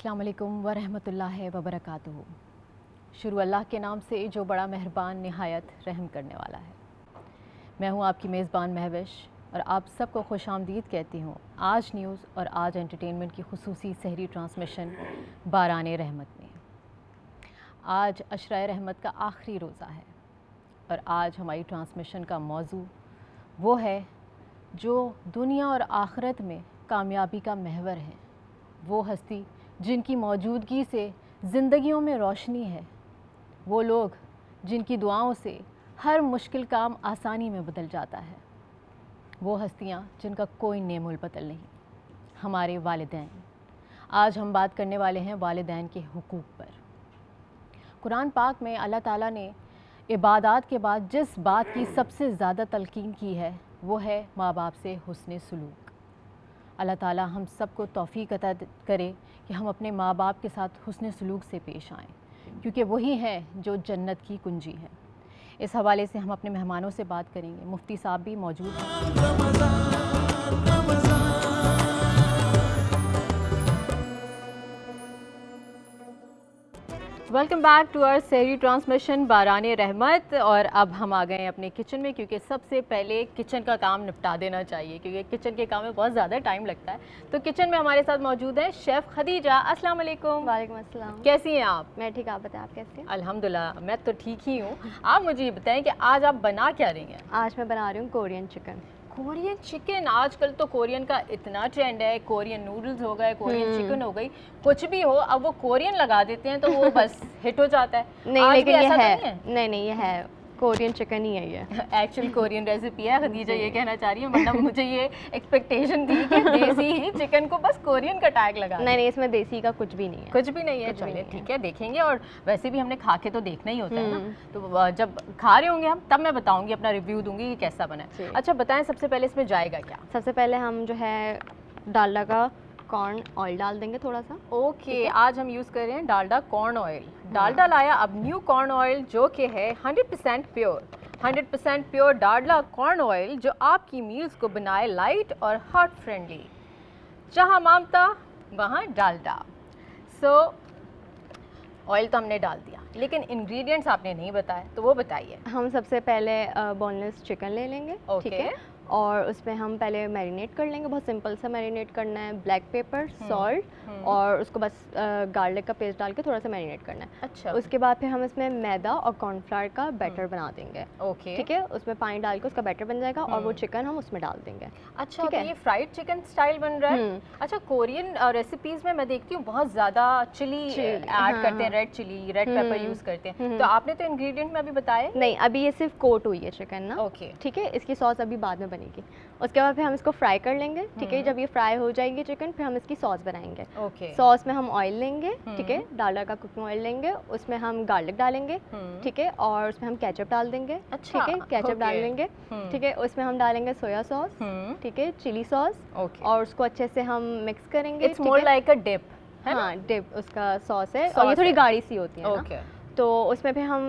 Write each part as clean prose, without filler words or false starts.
अस्सलाम वालेकुम वरहमतुल्लाहि वबरकातुहू। शुरू अल्लाह के नाम से जो बड़ा मेहरबान निहायत रहम करने वाला है। मैं हूँ आपकी मेज़बान महविश और आप सबको खुशामदीद कहती हूँ आज न्यूज़ और आज एंटरटेनमेंट की खुसूसी सहरी ट्रांसमिशन बाराने रहमत में। आज अशराए रहमत का आखिरी रोज़ा है और आज हमारी ट्रांसमिशन का मौजू वो है जो दुनिया और आखिरत में कामयाबी का महवर है। वो हस्ती जिनकी मौजूदगी से ज़िंदगियों में रोशनी है, वो लोग जिनकी दुआओं से हर मुश्किल काम आसानी में बदल जाता है, वो हस्तियाँ जिनका कोई नेमुल बदल नहीं, हमारे वालिदैन। आज हम बात करने वाले हैं वालिदैन के हुकूक पर। कुरान पाक में अल्लाह ताला ने इबादत के बाद जिस बात की सबसे ज़्यादा तलकीन की है वो है माँ बाप से हुस्ने सलूक। अल्लाह ताला हम सबको तौफ़ीक अता करे कि हम अपने माँ बाप के साथ हुस्ने सलूक से पेश आएँ, क्योंकि वही हैं जो जन्नत की कुंजी है। इस हवाले से हम अपने मेहमानों से बात करेंगे। मुफ्ती साहब भी मौजूद हैं। वेलकम बैक टू आवर सहरी ट्रांसमिशन बाराने रहमत। और अब हम आ गए हैं अपने किचन में, क्योंकि सबसे पहले किचन का काम निपटा देना चाहिए, क्योंकि किचन के काम में बहुत ज़्यादा टाइम लगता है। तो किचन में हमारे साथ मौजूद है शेफ़ खदीजा। अस्सलाम वालेकुम। वालेकुम अस्सलाम। कैसी हैं आप? मैं ठीक, आप बताएं आप कैसे हैं? अल्हम्दुलिल्लाह मैं तो ठीक ही हूँ। आप मुझे ये बताएं कि आज आप बना क्या रही हैं? आज मैं बना रही हूँ कोरियन चिकन। कोरियन चिकन, आजकल तो कोरियन का इतना ट्रेंड है। कोरियन नूडल्स हो गए, कोरियन चिकन हो गई, कुछ भी हो, अब वो कोरियन लगा देते हैं तो वो बस हिट हो जाता है। नहीं आज लेकिन भी ये ऐसा तो है, नहीं है? नहीं ये है कोरियन चिकन ही है ये। एक्चुअल कोरियन रेसिपी है, खदीजा ये कहना चाह रही है, मतलब मुझे ये एक्सपेक्टेशन थी कि देसी ही चिकन को बस कोरियन का टैग लगा। नहीं इसमें देसी का कुछ भी नहीं है। कुछ भी नहीं है। चलिए ठीक है, देखेंगे। और वैसे भी हमने खा के तो देखना ही होता है ना, तो जब खा रहे होंगे हम तब मैं बताऊंगी, अपना रिव्यू दूंगी कि कैसा बना है। अच्छा बताएं, सबसे पहले इसमें जाएगा क्या? सबसे पहले हम जो है डालडा का कॉर्न ऑयल डाल देंगे थोड़ा सा। ओके, आज हम यूज़ कर रहे हैं डालडा कॉर्न ऑयल। डालडा लाया अब न्यू कॉर्न ऑयल, जो कि है 100% pure. 100% pure Dalda corn oil जो आपकी मील्स को बनाए लाइट और हार्ट फ्रेंडली। जहाँ ममता वहाँ डालडा। सो ऑयल तो हमने डाल दिया, लेकिन इंग्रेडिएंट्स आपने नहीं बताए, तो वो बताइए। हम सबसे पहले बोनलेस चिकन ले लेंगे, ठीक है, और उसमें हम पहले मैरिनेट कर लेंगे। बहुत सिंपल सा मैरिनेट करना है, ब्लैक पेपर, सॉल्ट और उसको बस गार्लिक का पेस्ट डाल के थोड़ा सा मैरिनेट करना है। अच्छा। उसके बाद फिर हम इसमें मैदा और कॉर्नफ्लावर का बैटर बना देंगे। ओके, ठीक है, उसमें पानी डाल के उसका बैटर बन जाएगा और वो चिकन हम उसमें डाल देंगे। अच्छा, तो ये फ्राइड चिकन स्टाइल बन रहा है। अच्छा, कोरियन रेसिपीज में मैं देखती हूँ बहुत ज़्यादा चिली ऐड करते हैं, red chilli, red pepper use करते हैं। तो आपने तो इंग्रेडिएंट में अभी बताए नहीं, अभी ये सिर्फ कोट हुई है चिकन ना। ओके, ठीक है, इसकी सॉस अभी बाद में बनेगी। उसके बाद फिर हम इसको फ्राई कर लेंगे। ठीक है, जब ये फ्राई हो जाएगी चिकन, फिर हम इसकी सॉस बनाएंगे। ओके, सॉस में हम ऑयल लेंगे, ठीक है, डालडा का कुकिंग ऑयल लेंगे, उसमें हम गार्लिक डालेंगे, ठीक है, और उसमें हम केचप डाल देंगे। अच्छा, ठीक है, केचप डाल लेंगे, ठीक है, उसमें हम डालेंगे सोया सॉस, ठीक है, चिली सॉस, और उसको अच्छे से हम मिक्स करेंगे। It's more like a dip. हाँ, डिप उसका सॉस है और ये थोड़ी गाढ़ी सी होती है ना। तो उसमें फिर हम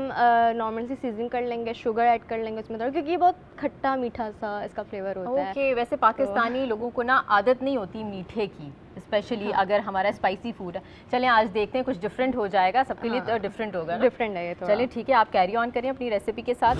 नॉर्मल सी सीजनिंग कर लेंगे, शुगर ऐड कर लेंगे उसमें थोड़ा, क्योंकि ये बहुत खट्टा मीठा सा इसका फ्लेवर होता है। ओके, वैसे पाकिस्तानी लोगों को ना आदत नहीं होती मीठे की, स्पेशली अगर हमारा स्पाइसी फूड है। चलें आज देखते हैं, कुछ डिफरेंट हो जाएगा सबके लिए, तो डिफरेंट होगा, डिफरेंट है ये थोड़ा। चलिए ठीक है, आप कैरी ऑन करें अपनी रेसिपी के साथ।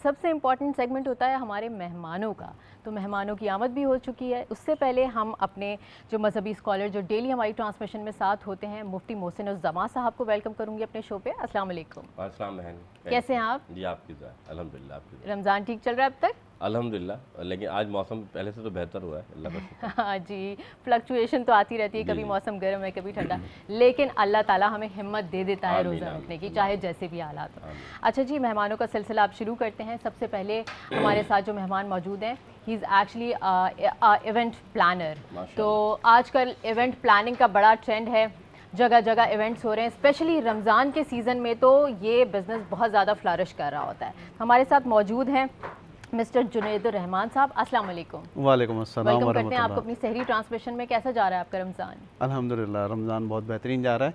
सबसे इम्पॉर्टेंट सेगमेंट होता है हमारे मेहमानों का, तो मेहमानों की आमद भी हो चुकी है। उससे पहले हम अपने जो मजहबी स्कॉलर जो डेली हमारी ट्रांसमिशन में साथ होते हैं, मुफ्ती मोहसिन उज़्ज़मा साहब को वेलकम करूंगी अपने शो पे। अस्सलाम वालेकुम। अस्सलाम बहन, कैसे हैं आप? जी आपकी दुआ, अल्हम्दुलिल्लाह आपकी दुआ। रमज़ान ठीक चल रहा है अब तक? अल्हम्दुलिल्लाह, लेकिन आज मौसम पहले से तो बेहतर हुआ है, अल्लाह का शुक्र। हाँ जी, फ्लक्चुएशन तो आती रहती है, कभी मौसम गर्म है कभी ठंडा, लेकिन अल्लाह ताला हमें हिम्मत दे देता है रोज़ा रखने की, चाहे जैसे भी हालात हो। अच्छा जी, मेहमानों का सिलसिला आप शुरू करते हैं। सबसे पहले हमारे साथ जो मेहमान मौजूद हैं, he is actually event planner. तो आजकल इवेंट प्लानिंग का बड़ा ट्रेंड है, जगह जगह इवेंट्स हो रहे हैं, स्पेशली रमज़ान के सीज़न में तो ये बिज़नेस बहुत ज़्यादा फ्लरिश कर रहा होता है। हमारे साथ मौजूद हैं मिस्टर जुनैदुर रहमान साहब। अस्सलाम वालेकुम। वालेकुम अस्सलाम व वेलकम करते हैं रहमतुल्लाह। आपको अपनी सहरी ट्रांसमिशन में। कैसा जा रहा है आपका रमज़ान? अल्हम्दुलिल्लाह रमज़ान बहुत बेहतरीन जा रहा है।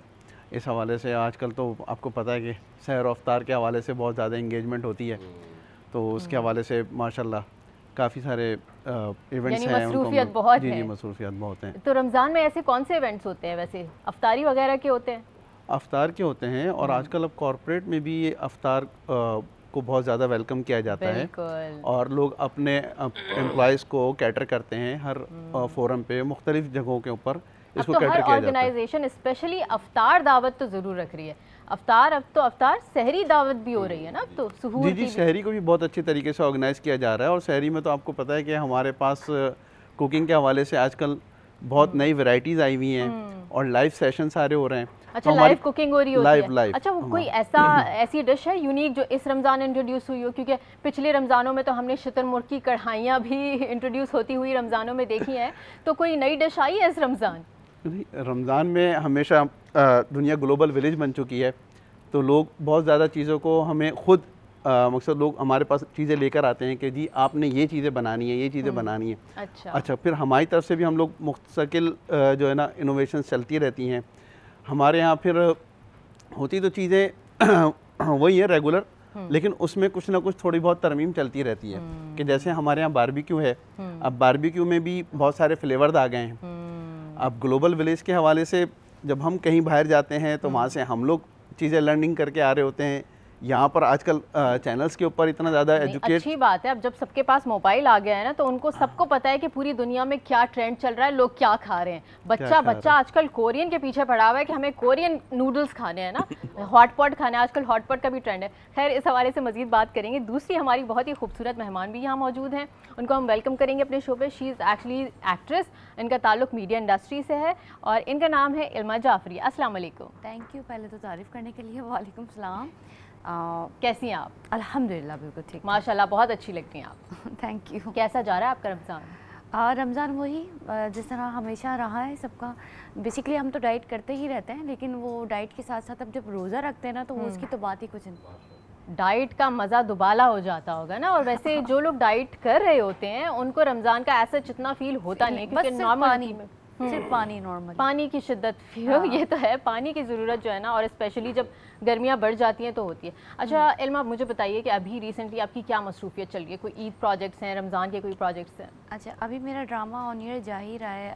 इस हवाले से आजकल तो आपको पता है कि सहर अफ्तार के हवाले से बहुत ज़्यादा इंगेजमेंट होती है, तो उसके हवाले से माशाल्लाह काफ़ी सारे इवेंट्स यानी हैं मसरूफियत बहुत जी है। मसरूफियत बहुत हैं। तो रमज़ान में ऐसे कौन से इवेंट्स होते हैं वैसे? अफ्तारी वगैरह के होते हैं? अफ्तार के होते हैं और आजकल अब कॉरपोरेट में भी ये अफ्तार को बहुत ज़्यादा वेलकम किया जाता है बिल्कुल। और लोग अपने एम्प्लॉयज़ को कैटर करते हैं हर फोरम पे मुख्तलिफ जगहों के ऊपर अब इसको तो कैटर हर किया जाता है। ऑर्गेनाइजेशन स्पेशली अफ्तार दावत तो ज़रूर रख रही है। अब तो अफ्तार सहरी दावत भी हो रही है ना, अब तो सुहूर जी की जी, भी। शहरी को भी बहुत अच्छी तरीके से ऑर्गेनाइज़ किया जा रहा है और शहरी में तो आपको पता है कि हमारे पास कुकिंग के हवाले से आजकल बहुत नई वैरायटीज़ आई हुई हैं और लाइव सेशन सारे हो रहे हैं। अच्छा, तो लाइव कुकिंग हो रही होती है? लाइव अच्छा, वो कोई ऐसी डिश है यूनिक जो इस रमज़ान इंट्रोड्यूस हुई हो? क्योंकि पिछले रमज़ानों में तो हमने शुतुरमुर्ग की कढ़ाइयाँ भी इंट्रोड्यूस होती हुई रमज़ानों में देखी हैं, तो कोई नई डिश आई है इस रमज़ान? रमज़ान में हमेशा दुनिया ग्लोबल विलेज बन चुकी है, तो लोग बहुत ज़्यादा चीज़ों को हमें खुद मकसद लोग हमारे पास चीज़ें लेकर आते हैं कि जी आपने ये चीज़ें बनानी है, ये चीज़ें बनानी है। अच्छा, फिर हमारी तरफ से भी हम लोग मुस्तकिल जो है ना इनोवेशन चलती रहती हैं हमारे यहाँ। फिर होती तो चीज़ें वही है रेगुलर, लेकिन उसमें कुछ ना कुछ थोड़ी बहुत तरमीम चलती रहती है कि जैसे हमारे यहाँ बारबेक्यू है, अब बारबेक्यू में भी बहुत सारे फ्लेवर्स आ गए हैं। अब ग्लोबल विलेज के हवाले से जब हम कहीं बाहर जाते हैं तो वहाँ से हम लोग चीज़ें लर्निंग करके आ रहे होते हैं। यहाँ पर आजकल चैनल्स के ऊपर इतना ज़्यादा एजुकेट। अच्छी बात है, अब जब सबके पास मोबाइल आ गया है ना, तो उनको सबको पता है कि पूरी दुनिया में क्या ट्रेंड चल रहा है, लोग क्या खा रहे हैं। बच्चा आजकल कोरियन के पीछे पड़ा हुआ है कि हमें कोरियन नूडल्स खाने हैं ना, हॉटपॉट खाने हैं। आजकल हॉटपॉट का भी ट्रेंड है। खैर, इस हवाले से मजीद बात करेंगे। दूसरी हमारी बहुत ही खूबसूरत मेहमान भी यहाँ मौजूद हैं, उनको हम वेलकम करेंगे अपने शो पे। शी इज़ एक्चुअली एक्ट्रेस, इनका ताल्लुक मीडिया इंडस्ट्री से है और इनका नाम है इल्मा जाफरी। अस्सलाम वालेकुम। थैंक यू पहले तो तारीफ़ करने के लिए। वालेकुम सलाम। कैसी हैं आप? अल्हम्दुलिल्लाह बिल्कुल ठीक। माशाल्लाह, बहुत अच्छी लगती हैं आप। Thank you. कैसा जा रहा है आपका रमज़ान? रमज़ान वही जिस तरह हमेशा रहा है सबका। बेसिकली हम तो डाइट करते ही रहते हैं, लेकिन वो डाइट के साथ साथ अब जब रोज़ा रखते हैं ना तो उसकी तो बात ही कुछ नहीं। डाइट का मज़ा दुबाला हो जाता होगा ना। और वैसे जो लोग डाइट कर रहे होते हैं उनको रमज़ान का ऐसा जितना फील होता नहीं, क्योंकि नॉर्मल सिर्फ पानी, नॉर्मल पानी की शिद्दत ये तो है, पानी की ज़रूरत जो है ना, और स्पेशली जब गर्मियाँ बढ़ जाती हैं तो होती है। अच्छा इल्मा, मुझे बताइए कि अभी रिसेंटली आपकी क्या मसरूफियत चल रही है? कोई ईद प्रोजेक्ट्स हैं, रमज़ान के कोई प्रोजेक्ट्स हैं? अच्छा, अभी मेरा ड्रामा ऑन ईयर जा ही रहा है,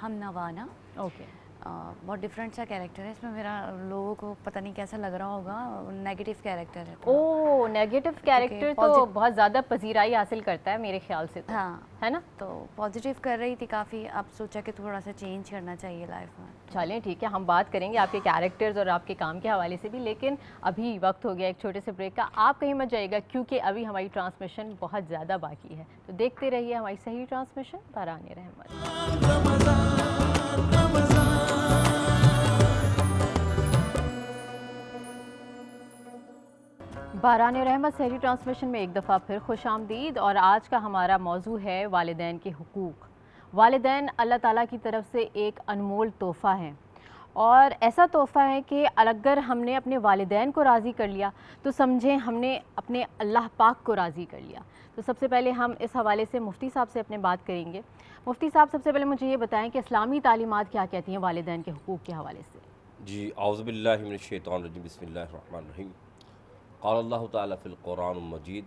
हम नवाना। ओके। बहुत डिफरेंट सा कैरेक्टर है इसमें मेरा। लोगों को पता नहीं कैसा लग रहा होगा, नेगेटिव कैरेक्टर है। ओह, नेगेटिव कैरेक्टर तो बहुत ज़्यादा पजीराई हासिल करता है मेरे ख्याल से तो, हाँ है ना? तो पॉजिटिव कर रही थी काफ़ी, अब सोचा कि थोड़ा सा चेंज करना चाहिए लाइफ में। चलें ठीक है, हम बात करेंगे आपके कैरेक्टर्स और आपके काम के हवाले से भी, लेकिन अभी वक्त हो गया एक छोटे से ब्रेक का। आप कहीं मत जाइएगा क्योंकि अभी हमारी ट्रांसमिशन बहुत ज़्यादा बाकी है, तो देखते रहिए हमारी सही ट्रांसमिशन बाराने रहमत। बाराने रहमत सहरी ट्रांसमिशन में एक दफ़ा फिर खुश आमदीद। और आज का हमारा मौजू है वालिदैन के हुकूक। वालिदैन अल्लाह ताला की तरफ से एक अनमोल तोहफ़ा है, और ऐसा तोहफ़ा है कि अगर हमने अपने वालिदैन को राज़ी कर लिया तो समझें हमने अपने अल्लाह पाक को राज़ी कर लिया। तो सबसे पहले हम इस हवाले से मुफ्ती साहब से अपने बात करेंगे। मुफ्ती साहब, सबसे पहले मुझे ये बताएं कि इस्लामी तालीमात क्या कहती हैं वालिदैन के हुकूक के हवाले से? जी, औज़ु बिल्लाहि मिनश शैतानिर रजीम, बिस्मिल्लाहिर रहमानिर रहीम। क़ाल अल्लाहु तआला फ़िल क़ुरानिल मजीद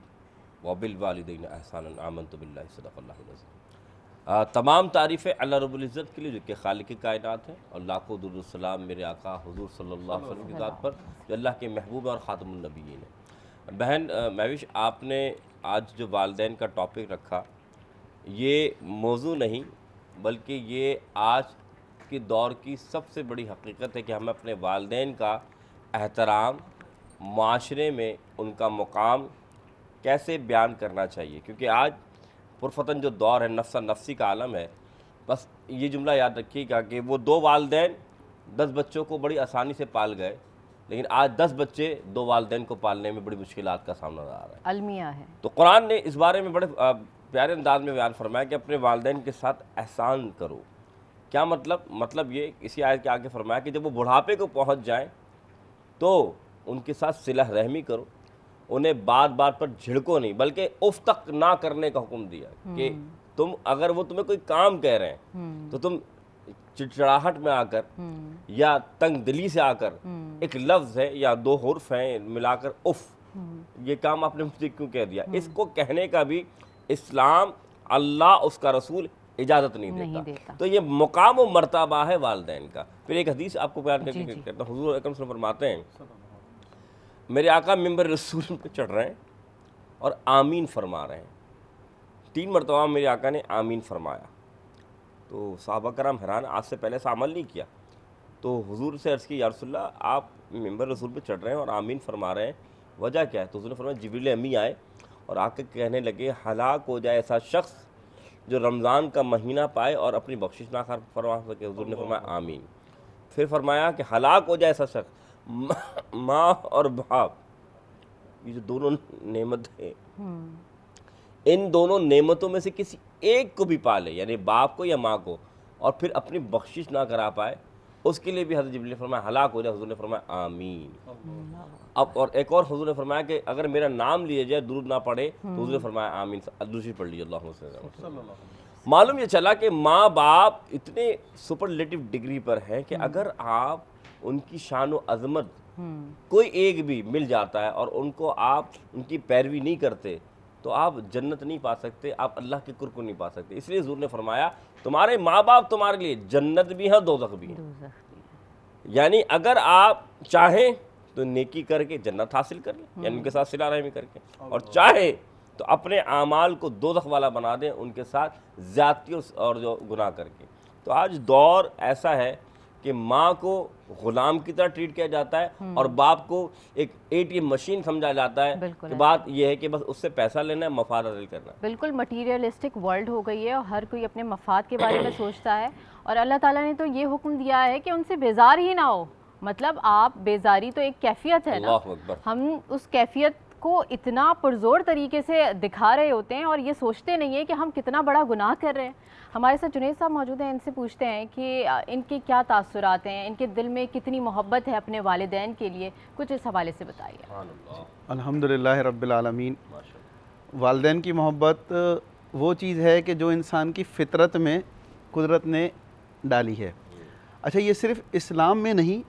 व बिल वालिदैन एहसानन आमनतु बिल्लाहि सदक़ल्लाहुल अज़ीम। तमाम तारीफ़ें अल्लाह रब्बुल इज़्ज़त के लिए जो कि खालिक़ कायनात है, और लाखों दुरूद सलाम मेरे आका हुज़ूर सल्लल्लाहु अलैहि वसल्लम की ज़ात पर जो अल्लाह के महबूब और ख़ातमुन नबिय्यीन है। बहन महविश, आपने आज जो वालिदैन का टॉपिक रखा, ये मौजू नहीं बल्कि ये आज के दौर की सबसे बड़ी हकीकत है कि हमें अपने वालिदैन का एहतराम, माशरे में उनका मुकाम कैसे बयान करना चाहिए। क्योंकि आज पुरफतन जो दौर है, नफ्सा नफ्सी का आलम है। बस ये जुमला याद रखिएगा कि वो 2 वालिदैन 10 बच्चों को बड़ी आसानी से पाल गए, लेकिन आज 10 बच्चे 2 वालिदैन को पालने में बड़ी मुश्किलात का सामना आ रहा है। अलमिया है। तो कुरान ने इस बारे में बड़े प्यारे अंदाज में बयान फरमाया कि अपने वालिदैन के साथ एहसान करो। क्या मतलब ये इसी आयत के आगे फरमाया कि जब वो बुढ़ापे को पहुंच जाएं तो उनके साथ सिलह रहमी करो, उन्हें बार बार पर झिड़को नहीं बल्कि उफ तक ना करने का हुक्म दिया कि तुम अगर वो तुम्हें कोई काम कह रहे हैं तो तुम चिड़चिड़ाहट में आकर या तंग दिली से आकर एक लफ्ज़ है या 2 हुर्फ हैं मिलाकर उफ, ये काम आपने मुझे क्यों कह दिया, इसको कहने का भी इस्लाम, अल्लाह, उसका रसूल इजाज़त नहीं देता। तो ये मुकाम व मर्तबा है वालिदैन का। फिर एक हदीस आपको बयान करके कहता हूँ। हुज़ूर अकरम सल्लल्लाहु अलैहि वसल्लम फरमाते हैं, मेरे आका मिंबर रसूल पे चढ़ रहे हैं और आमीन फरमा रहे हैं। 3 मरतबा मेरे आका ने आमीन फरमाया। तो सहाबा कराम हैरान, आज से पहले ऐसा अमल नहीं किया। तो हुजूर से अर्ज़ की, या रसूलल्लाह, आप मिंबर रसूल पे चढ़ रहे हैं और आमीन फरमा रहे हैं, वजह क्या है? तो हुजूर ने फरमाया, जिब्रील अमी आए और आके कहने लगे, हलाक हो जाए ऐसा शख्स जो रमज़ान का महीना पाए और अपनी बख्शिश ना फरमा सके। हुजूर ने फरमाया आमीन। फिर फरमाया कि हलाक हो जाए ऐसा शख्स माँ और बाप, ये जो दोनों नेमत है, इन दोनों नेमतों में से किसी एक को भी पाले, यानी बाप को या माँ को, और फिर अपनी बख्शिश ना करा पाए, उसके लिए भी हज़रत जिब्रील ने फरमाया हलाक हो जाए। हुजूर ने फरमाया आमीन। अब और एक और हुजूर ने फरमाया कि अगर मेरा नाम लिए जाए, दुरूद ना पढ़े, तो हुजूर ने फरमाया आमीन। दूसरी पढ़ लीजिए, अल्लाह। मालूम ये चला कि माँ बाप इतने सुपरलेटिव डिग्री पर हैं कि अगर आप उनकी शान व अज़मत कोई एक भी मिल जाता है और उनको आप उनकी पैरवी नहीं करते, तो आप जन्नत नहीं पा सकते, आप अल्लाह के कुर्ब को नहीं पा सकते। इसलिए हुजूर ने फरमाया, तुम्हारे माँ बाप तुम्हारे लिए जन्नत भी है, दोज़ख भी है। यानी अगर आप चाहें तो नेकी करके जन्नत हासिल कर लें, यानी उनके साथ सिला रहमी करके, और चाहे तो अपने आमाल को दोज़ख वाला बना दें, उनके साथ ज़्यादती और जो गुनाह करके। तो आज दौर ऐसा है कि माँ को ग़ुलाम की तरह ट्रीट किया जाता है और बाप को एक ATM मशीन समझा जाता है। कि बात यह है कि बस उससे पैसा लेना है, मफाद हासिल करना है। बिल्कुल मटीरियलिस्टिक वर्ल्ड हो गई है और हर कोई अपने मफाद के बारे में सोचता है। और अल्लाह ताला ने तो ये हुक्म दिया है कि उनसे बेजार ही ना हो। मतलब आप बेजारी तो एक कैफियत है ना, हम उस कैफियत को इतना पुरजोर तरीके से दिखा रहे होते हैं और ये सोचते नहीं है कि हम कितना बड़ा गुनाह कर रहे हैं। हमारे साथ जुनैद साहब मौजूद हैं, इनसे पूछते हैं कि इनके क्या तासुरात हैं, इनके दिल में कितनी मोहब्बत है अपने वालिदैन के लिए, कुछ इस हवाले से बताइए। अल्हम्दुलिल्लाह रब्बिल आलमीन। वालिदैन की मोहब्बत वो चीज़ है कि जो इंसान की फ़ितरत में कुदरत ने डाली है। अच्छा, ये सिर्फ़ इस्लाम में नहीं,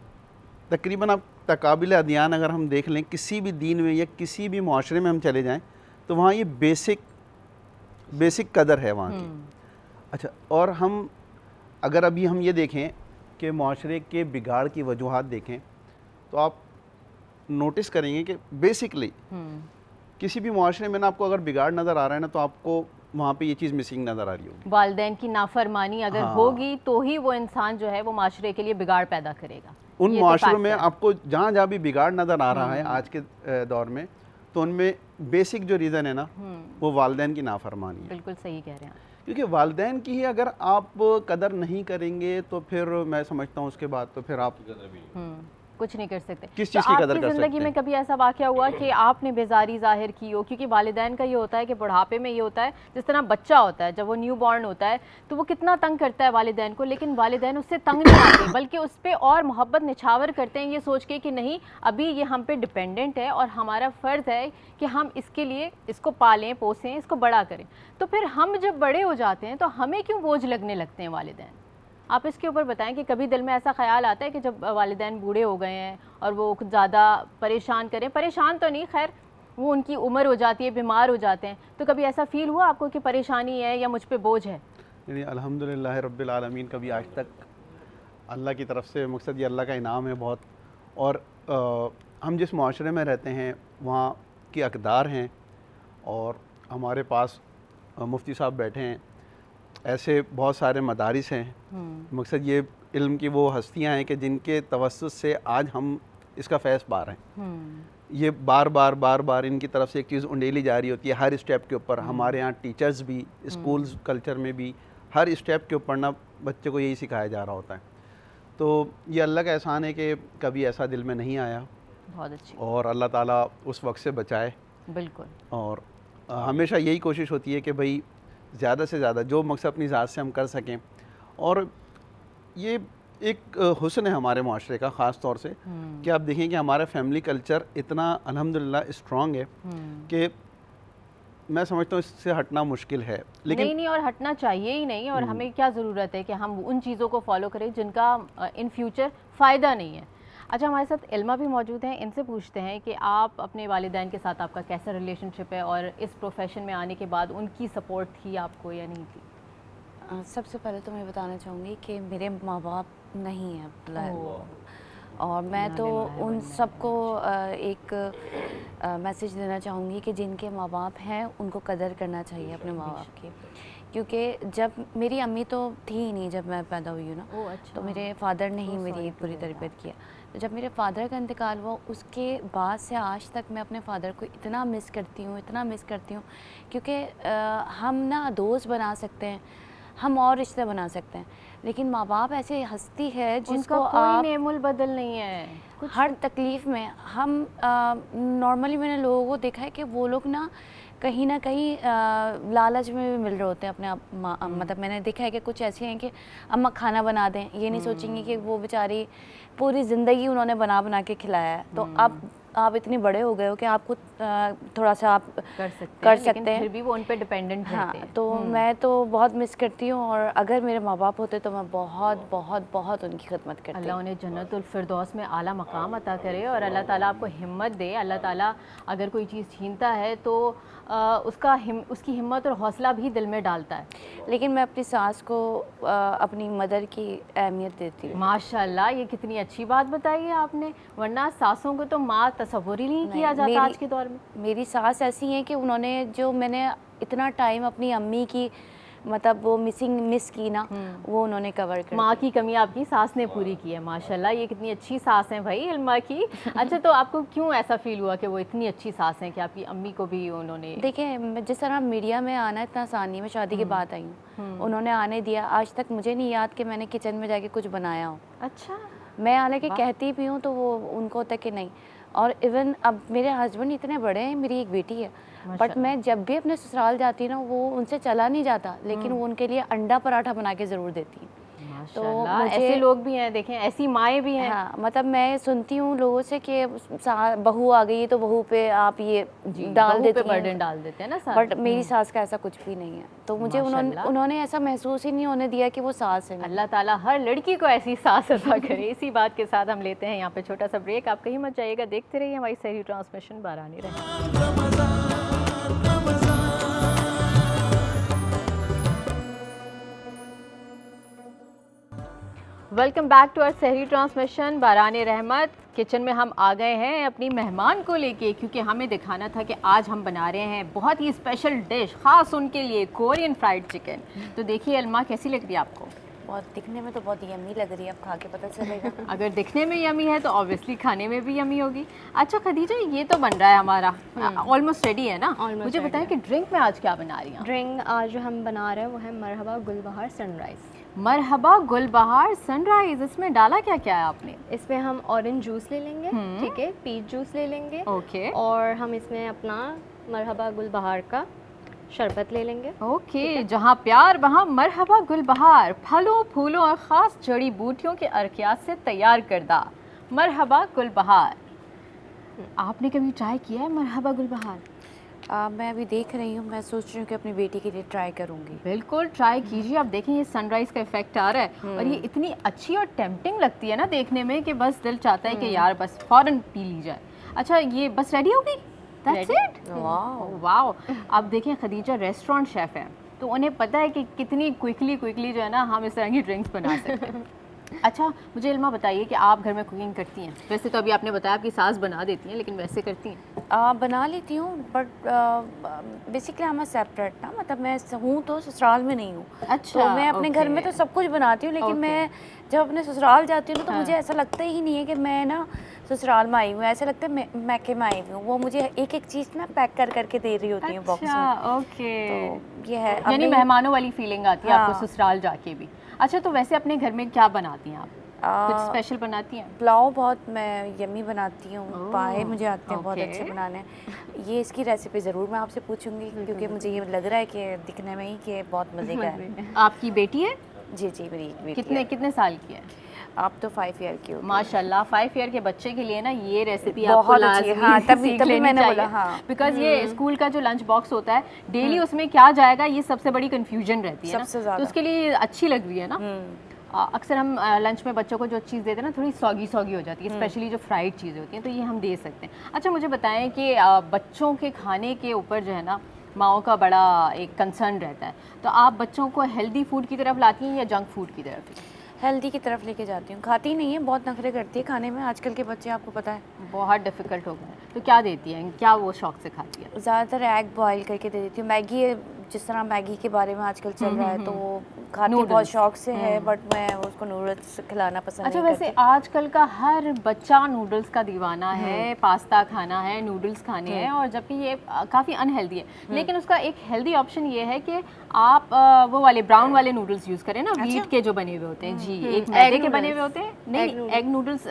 तकरीबन आप तकाबिल अदियान अगर हम देख लें, किसी भी दीन में या किसी भी माशरे में हम चले जाएं, तो वहाँ ये बेसिक कदर है वहाँ की। अच्छा, और हम अगर अभी हम ये देखें कि माशरे के बिगाड़ की वजूहात देखें, तो आप नोटिस करेंगे कि बेसिकली किसी भी माशरे में ना आपको अगर बिगाड़ नज़र आ रहा है ना, तो आपको वहाँ पे ये चीज़ मिसिंग नज़र आ रही होगी। वालिदैन की नाफरमानी अगर होगी तो ही वो इंसान जो है वो माशरे के लिए बिगाड़ पैदा करेगा। उन माशरों में आपको जहाँ जहाँ भी बिगाड़ नज़र आ रहा है आज के दौर में, तो उनमें बेसिक जो रीज़न है ना, वो वालिदैन की नाफरमानी है। बिल्कुल सही कह रहे हैं, क्योंकि वालिदैन की ही अगर आप कदर नहीं करेंगे तो फिर मैं समझता हूँ उसके बाद तो फिर आप कुछ नहीं कर सकते। किस चीज़ की कदर कर सकते हैं? ज़िंदगी में कभी ऐसा वाक़या हुआ कि आपने बेजारी ज़ाहिर की हो? क्योंकि वालिदैन का ये होता है कि बुढ़ापे में ये होता है, जिस तरह बच्चा होता है जब वो न्यू बॉर्न होता है तो वो कितना तंग करता है वालिदैन को, लेकिन वालिदैन उससे तंग नहीं आते, बल्कि उस पर और मोहब्बत निछावर करते हैं, ये सोच के कि नहीं अभी ये हम पे डिपेंडेंट है और हमारा फ़र्ज़ है कि हम इसके लिए इसको पालें पोसें, इसको बड़ा करें। तो फिर हम जब बड़े हो जाते हैं तो हमें क्यों बोझ लगने लगते हैं वालिदैन? आप इसके ऊपर बताएं कि कभी दिल में ऐसा ख्याल आता है कि जब वालिदैन बूढ़े हो गए हैं और वो कुछ ज़्यादा परेशान करें, परेशान तो नहीं, खैर वो उनकी उम्र हो जाती है, बीमार हो जाते हैं, तो कभी ऐसा फ़ील हुआ आपको कि परेशानी है या मुझ पे बोझ है? यानी अल्हम्दुलिल्लाह रब्बिल आलमीन, कभी आज तक अल्लाह की तरफ से, मकसद ये अल्लाह का इनाम है बहुत। और हम जिस माशरे में रहते हैं वहाँ की अक़दार हैं और हमारे पास मुफ्ती साहब बैठे हैं, ऐसे बहुत सारे मदारिस हैं। मकसद ये इल्म की वो हस्तियाँ हैं कि जिनके तवस्सुस से आज हम इसका फैज़ पा रहे हैं। ये बार बार इनकी तरफ से एक चीज़ उंडेली जा रही होती है हर स्टेप के ऊपर। हमारे यहाँ टीचर्स भी, स्कूल्स कल्चर में भी हर स्टेप के ऊपर ना बच्चे को यही सिखाया जा रहा होता है। तो ये अल्लाह का एहसान है कि कभी ऐसा दिल में नहीं आया। बहुत अच्छी। और अल्लाह ताला उस वक्त से बचाए। बिल्कुल। और हमेशा यही कोशिश होती है कि भाई ज़्यादा से ज़्यादा जो मकसद अपनी ज़ात से हम कर सकें। और ये एक हुस्न है हमारे माशरे का ख़ास तौर से कि आप देखें कि हमारा फैमिली कल्चर इतना अल्हम्दुलिल्लाह स्ट्रॉन्ग है कि मैं समझता हूँ इससे हटना मुश्किल है। लेकिन नहीं और हटना चाहिए ही नहीं। और हमें क्या ज़रूरत है कि हम उन चीज़ों को फॉलो करें जिनका इन फ्यूचर फ़ायदा नहीं है। अच्छा, हमारे साथ इल्मा भी मौजूद हैं, इनसे पूछते हैं कि आप अपने वालिदैन के साथ आपका कैसा रिलेशनशिप है और इस प्रोफेशन में आने के बाद उनकी सपोर्ट थी आपको या नहीं थी? सबसे पहले तो मैं बताना चाहूँगी कि मेरे माँ बाप नहीं हैं और मैं तो उन सबको एक मैसेज देना चाहूँगी कि जिनके माँ बाप हैं उनको कदर करना चाहिए अपने माँ बाप की, क्योंकि जब मेरी अम्मी तो थी ही नहीं जब मैं पैदा हुई हूँ ना, तो मेरे फादर ने ही मेरी पूरी तरबियत किया। तो जब मेरे फादर का इंतकाल हुआ उसके बाद से आज तक मैं अपने फादर को इतना मिस करती हूँ, इतना मिस करती हूँ, क्योंकि हम ना दोस्त बना सकते हैं, हम और रिश्ते बना सकते हैं, लेकिन माँ बाप ऐसी हस्ती है जिसको कोई नेमुल बदल नहीं है हर तकलीफ़ में। हम नॉर्मली मैंने लोगों को देखा है कि वो लोग ना कहीं लालच में भी मिल रहे होते हैं अपने आप। मतलब मैंने देखा है कि कुछ ऐसे हैं कि अम्मा खाना बना दें, ये नहीं सोचेंगे कि वो बेचारी पूरी ज़िंदगी उन्होंने बना बना के खिलाया है, तो अब आप इतने बड़े हो गए हो कि आपको थोड़ा सा आप कर सकते हैं, फिर भी वो उन पे डिपेंडेंट रहते हैं। तो मैं तो बहुत मिस करती हूँ, और अगर मेरे माँ बाप होते तो मैं बहुत बहुत बहुत उनकी खिदमत करती। अल्लाह उन्हें जन्नतुल फिरदौस में आला मकाम अता करे और अल्लाह ताला आपको हिम्मत दे। अल्लाह ताला अगर कोई चीज़ छीनता है तो उसकी हिम्मत और हौसला भी दिल में डालता है। लेकिन मैं अपनी सास को अपनी मदर की अहमियत देती हूँ। माशाल्लाह, ये कितनी अच्छी बात बताई है आपने, वरना सासों को तो माँ तस्वुर ही नहीं किया जाता आज के दौर में। मेरी सास ऐसी हैं कि उन्होंने जो मैंने इतना टाइम अपनी अम्मी की मतलब वो मिस की ना, वो उन्होंने कवर कर। माँ की कमी आपकी सास ने पूरी की है। माशाल्लाह, ये कितनी अच्छी सास हैं भाई इल्मा की। अच्छा, तो आपको क्यों ऐसा फील हुआ कि वो इतनी अच्छी सास हैं कि आपकी अम्मी को भी उन्होंने? देखिए, जिस तरह मीडिया में आना इतना आसान नहीं, मैं शादी के बाद आई हूँ, उन्होंने आने दिया। आज तक मुझे नहीं याद कि मैंने किचन में जाके कुछ बनाया हो। अच्छा, मैं हालांकि कहती भी हूँ तो वो उनको होता कि नहीं। और इवन अब मेरे हस्बैंड इतने बड़े हैं, मेरी एक बेटी है, बट मैं जब भी अपने ससुराल जाती ना, वो उनसे चला नहीं जाता, लेकिन वो उनके लिए अंडा पराठा बना के ज़रूर देती है। तो ऐसे लोग भी हैं, देखें, ऐसी माएँ भी हैं। हाँ, मतलब मैं सुनती हूँ लोगों से कि बहू आ गई तो बहू पे आप ये डाल देते हैं, बर्डन डाल देते हैं ना सास। बट मेरी सास का ऐसा कुछ भी नहीं है, तो मुझे उन्होंने ऐसा महसूस ही नहीं होने दिया कि वो सास है। अल्लाह ताला हर लड़की को ऐसी सास अता करे। इसी बात के साथ हम लेते हैं यहाँ पे छोटा सा ब्रेक। आप कहीं मत जाइएगा, देखते रहिए हमारी सहरी ट्रांसमिशन बारानी रहमत। वेलकम बैक टू आवर सहरी ट्रांसमिशन बारानी रहमत। किचन में हम आ गए हैं अपनी मेहमान को लेके, क्योंकि हमें दिखाना था कि आज हम बना रहे हैं बहुत ही स्पेशल डिश ख़ास उनके लिए, कोरियन फ्राइड चिकन। तो देखिए अल्मा, कैसी लग रही है आपको? बहुत दिखने में तो बहुत यमी लग रही है, अब खा के पता चलेगा। अगर दिखने में यमी है तो ऑब्वियसली खाने में भी यमी होगी। अच्छा खदीजा, ये तो बन रहा है हमारा, ऑलमोस्ट रेडी है ना? मुझे बताएं कि ड्रिंक में आज क्या बना रही हैं? ड्रिंक आज जो हम बना रहे हैं वो है मरहबा गुलबहार सनराइज़। मरहबा गुलबहार सनराइज, इसमें डाला क्या क्या है आपने? इसमें हम ऑरेंज जूस ले लेंगे, ठीक है, पीच जूस ले लेंगे, ओके, और हम इसमें अपना मरहबा गुलबहार का शरबत ले लेंगे। ओके, जहाँ प्यार वहाँ मरहबा गुलबहार, फलों फूलों और ख़ास जड़ी बूटियों के अर्कियात से तैयार करदा मरहबा गुलबहार। आपने कभी ट्राई किया है मरहबा गुलबहार? मैं अभी देख रही हूँ, मैं सोच रही हूँ कि अपनी बेटी के लिए ट्राई करूँगी। बिल्कुल ट्राई कीजिए। आप देखें, ये सनराइज़ का इफेक्ट आ रहा है और ये इतनी अच्छी और टेम्पटिंग लगती है ना देखने में कि बस दिल चाहता है कि यार बस फ़ौरन पी ली जाए। अच्छा, ये बस रेडी हो गई? That's it? वाओ। आप देखें, खदीजा रेस्टोरेंट शेफ़ है, तो उन्हें पता है कि कितनी क्विकली जो है ना हम इस तरह की ड्रिंक्स बना सकते हैं। अच्छा, मुझे इल्मा बताइए कि आप घर में कुकिंग करती हैं? वैसे तो अभी आपने बताया आपकी सास बना देती हैं, लेकिन वैसे करती हैं? बना लेती हूँ, बट बेसिकली हम सेपरेट ना, मतलब मैं हूँ तो ससुराल में नहीं हूँ। अच्छा, तो मैं अपने घर में तो सब कुछ बनाती हूँ, लेकिन मैं जब अपने ससुराल जाती हूँ ना, तो मुझे ऐसा लगता ही नहीं है कि मैं ना ससुराल में आई हूँ, ऐसा लगता है मैके में आई हूँ। वो मुझे एक एक चीज़ ना पैक कर करके दे रही होती है बॉक्स में। ओके, तो ये है, यानी मेहमानों वाली फीलिंग आती है आपको ससुराल जाके भी। अच्छा, तो वैसे अपने घर में क्या बनाती हैं आप? कुछ स्पेशल बनाती हैं? पुलाव बहुत मैं यमी बनाती हूँ, पाए मुझे आते हैं बहुत अच्छे बनाने। ये इसकी रेसिपी ज़रूर मैं आपसे पूछूंगी, क्योंकि मुझे ये लग रहा है कि दिखने में ही कि बहुत मज़े का है। आपकी बेटी है? जी मेरी बेटी कितने साल की है? आप तो 5 ईयर की हो। माशाल्लाह, 5 ईयर के बच्चे के लिए ना ये रेसिपी बहुत आपको अच्छी है। हाँ, तभी मैंने बोला, हाँ, बिकॉज ये स्कूल का जो लंच बॉक्स होता है डेली उसमें क्या जाएगा, ये सबसे बड़ी कंफ्यूजन रहती है सबसे ना, ज़्यादा। तो उसके लिए अच्छी लग रही है ना। अक्सर हम लंच में बच्चों को जो चीज़ देते हैं ना थोड़ी सॉगी सॉगी हो जाती है, स्पेशली जो फ्राइड चीज़ें होती हैं, तो ये हम दे सकते हैं। अच्छा मुझे बताएं कि बच्चों के खाने के ऊपर जो है ना माओ का बड़ा एक कंसर्न रहता है, तो आप बच्चों को हेल्दी फूड की तरफ लाती हैं या जंक फूड की तरफ? हेल्दी की तरफ लेके जाती हूँ। खाती नहीं है, बहुत नखरे करती है खाने में, आजकल के बच्चे आपको पता है बहुत डिफ़िकल्ट हो गया है, तो क्या देती हैं, क्या वो शौक से खाती है? ज़्यादातर एग बॉईल करके दे देती हूँ। मैगी, जिस तरह मैगी के बारे में आजकल चल रहा है तो वो खाती बहुत शौक से है, बट मैं उसको नूडल्स खिलाना पसंद अच्छा नहीं वैसे करती। आजकल का हर बच्चा नूडल्स का दीवाना है, पास्ता खाना है, नूडल्स खाने हैं, और जबकि ये काफ़ी अनहेल्दी है, लेकिन उसका एक हेल्दी ऑप्शन ये है कि आप वो वाले ब्राउन वाले नूडल्स यूज़ करें ना, वीट के जो बने हुए होते हैं जी, एक मैदे के बने हुए होते हैं, नहीं एग नूडल्स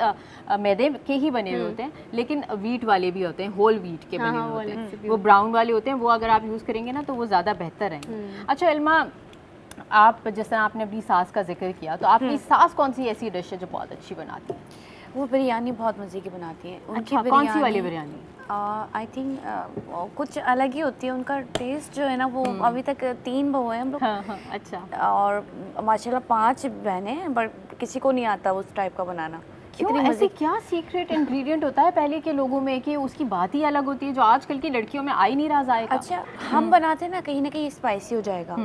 मैदे के ही बने हुए होते हैं, लेकिन वीट वाले भी होते हैं, होल वीट के बने हुए होते हैं, वो ब्राउन वाले होते हैं, वो अगर आप यूज़ करेंगे ना तो वो ज़्यादा बेहतर रहेंगे। अच्छा इल्मा, आप जिस तरह आपने अपनी सास का जिक्र किया, तो आपकी सास कौन सी ऐसी डिश है जो बहुत अच्छी बनाती है? वो बिरयानी बहुत मज़े की बनाती है। अच्छा कौन सी वाली बिरयानी? आई थिंक कुछ अलग ही होती है उनका टेस्ट जो है ना, वो अभी तक 3 बहू हैं हम लोग। हाँ, अच्छा। और माशाल्लाह 5 बहनें हैं, बट किसी को नहीं आता उस टाइप का बनाना। क्यों, ऐसे क्या सीक्रेट इंग्रेडिएंट होता है पहले के लोगों में कि उसकी बात ही अलग होती है जो आजकल की लड़कियों में आ ही नहीं रहा जाएगा? अच्छा हम बनाते हैं ना, कहीं ना कहीं स्पाइसी हो जाएगा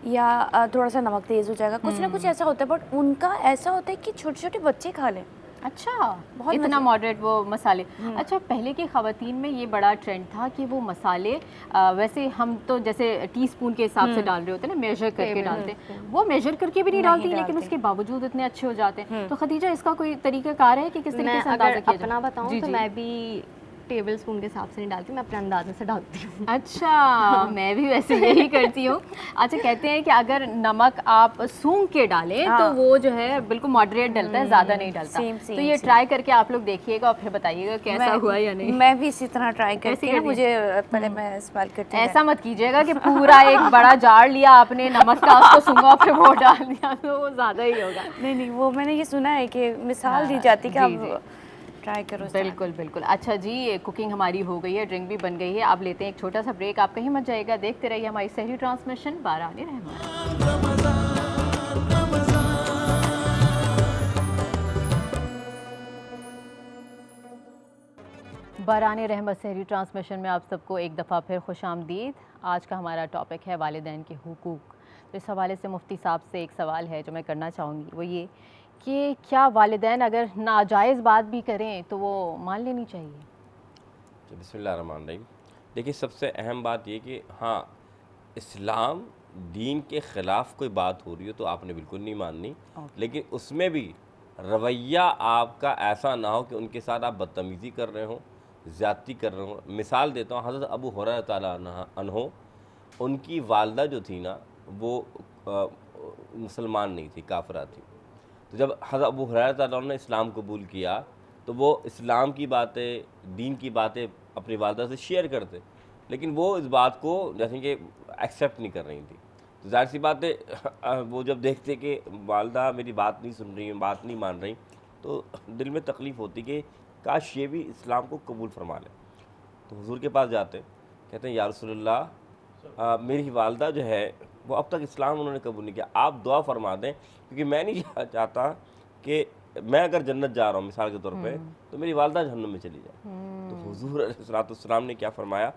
या थोड़ा सा नमक तेज़ हो जाएगा, कुछ ना कुछ ऐसा होता है, बट उनका ऐसा होता है कि छोटे छोटे बच्चे खा लें। अच्छा, बहुत इतना मॉडरेट वो मसाले। अच्छा पहले की ख़वातीन में ये बड़ा ट्रेंड था कि वो मसाले वैसे हम तो जैसे टीस्पून के हिसाब से डाल रहे होते हैं ना, मेजर करके डालते हैं, वो मेजर करके भी नहीं डालती, लेकिन उसके बावजूद इतने अच्छे हो जाते हैं। तो खदीजा इसका कोई तरीक़ाकार है कि किस तरीके से अंदाज़ा किया जाए? अपना बताऊँ तो मैं भी टेबल स्पून के हिसाब से नहीं डालती, मैं अपने अंदाजे से डालती हूँ। अच्छा मैं भी वैसे यही करती हूँ। अच्छा कहते हैं कि अगर नमक आप सूंघ के डालें तो वो जो है बिल्कुल मॉडरेट डलता है, ज़्यादा नहीं डलता। तो ये ट्राई करके आप लोग देखिएगा और फिर बताइएगा कैसा हुआ या नहीं। मैं भी इसी तरह ट्राई करती हूँ, मुझे पहले मैं स्मेल करती हूँ। ऐसा मत कीजिएगा कि पूरा एक बड़ा जार लिया आपने नमक का, उसको सूंघा फिर वो डाल दिया, तो वो ज़्यादा ही होगा। नहीं, वो मैंने ये सुना है कि मिसाल दी जाती कि आप ट्राई करो। बिल्कुल बिल्कुल। अच्छा जी, कुकिंग हमारी हो गई है, ड्रिंक भी बन गई है, अब लेते हैं एक छोटा सा ब्रेक। आप कहीं मत जाइएगा, देखते रहिए हमारी सहरी ट्रांसमिशन बारानी रहमान। बारानी रहमत सहरी ट्रांसमिशन में आप सबको एक दफ़ा फिर खुश आमदीद। आज का हमारा टॉपिक है वालिदैन के हुकूक। तो इस हवाले से मुफ्ती साहब से एक सवाल है जो मैं करना चाहूँगी, वो ये कि क्या वालिदैन अगर नाजायज़ बात भी करें तो वो मान लेनी चाहिए? बिस्मिल्लाहिर्रहमानिर्रहीम। देखिए सबसे अहम बात ये कि हाँ, इस्लाम दीन के ख़िलाफ़ कोई बात हो रही हो तो आपने बिल्कुल नहीं माननी, लेकिन उसमें भी रवैया आपका ऐसा ना हो कि उनके साथ आप बदतमीज़ी कर रहे हो, ज़्यादती कर रहे हो। मिसाल देता हूँ, हज़रत अबू हुरैरा ताला अन्हो, उनकी वालदा जो थी ना वो मुसलमान नहीं थी, काफिरा थी। तो जब हज़रत अबू हुरैरा ताला ने इस्लाम कबूल किया तो वो इस्लाम की बातें, दीन की बातें अपनी वालदा से शेयर करते, लेकिन वो इस बात को जैसे कि एक्सेप्ट नहीं कर रही थी। तो ज़ाहिर सी बात है वो जब देखते कि वालदा मेरी बात नहीं सुन रही, बात नहीं मान रही, तो दिल में तकलीफ़ होती कि काश ये भी इस्लाम को कबूल फरमा लें। तो हुज़ूर के पास जाते, कहते हैं या रसूलल्लाह, मेरी वालदा जो है वो अब तक इस्लाम उन्होंने कबूल नहीं किया, आप दुआ फरमा दें, क्योंकि मैं नहीं चाहता कि मैं अगर जन्नत जा रहा हूँ मिसाल के तौर पे, तो मेरी वालदा जहन्नम में चली जाए। तो हुज़ूर अलैहिस्सलाम ने क्या फरमाया,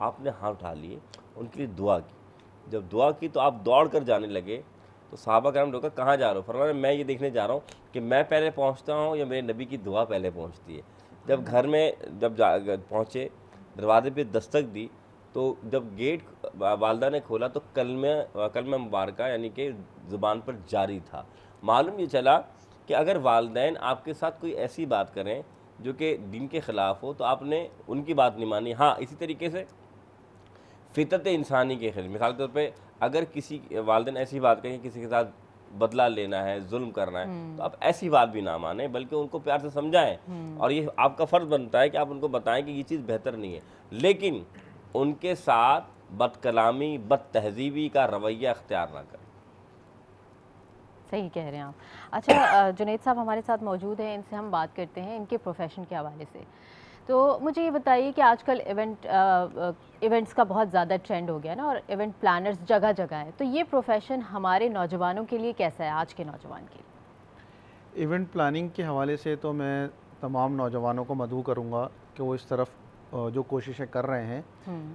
आपने हाथ उठा लिए, उनके लिए दुआ की। जब दुआ की तो आप दौड़ कर जाने लगे, तो सहाबा करम लोग कहाँ जा रहे हो? फरमाया मैं ये देखने जा रहा हूँ कि मैं पहले पहुँचता हूँ या मेरे नबी की दुआ पहले पहुँचती है। जब घर में जब पहुँचे, दरवाजे पे दस्तक दी, तो जब गेट वालदा ने खोला तो कलमा मुबारका यानी कि ज़ुबान पर जारी था। मालूम ये चला कि अगर वालिदैन आपके साथ कोई ऐसी बात करें जो कि दीन के ख़िलाफ़ हो तो आपने उनकी बात नहीं मानी। हाँ, इसी तरीके से फ़ितरत इंसानी के खिलाफ, मिसाल के तौर पे अगर किसी वालिदैन ऐसी बात करें किसी के साथ बदला लेना है, जुल्म करना है, तो आप ऐसी बात भी ना माने, बल्कि उनको प्यार से समझाएं। और ये आपका फ़र्ज़ बनता है कि आप उनको बताएं कि ये चीज़ बेहतर नहीं है, लेकिन उनके साथ बदकलामी, बदतहज़ीबी का रवैया अख्तियार ना करें। सही कह रहे हैं आप। अच्छा जुनैद साहब हमारे साथ मौजूद हैं, इनसे हम बात करते हैं इनके प्रोफेशन के हवाले से। तो मुझे ये बताइए कि आजकल इवेंट्स का बहुत ज़्यादा ट्रेंड हो गया ना, और इवेंट प्लानर्स जगह जगह है, तो ये प्रोफेशन हमारे नौजवानों के लिए कैसा है, आज के नौजवान के लिए? इवेंट प्लानिंग के हवाले से तो मैं तमाम नौजवानों को मदऊ करूँगा कि वो इस तरफ जो कोशिशें कर रहे हैं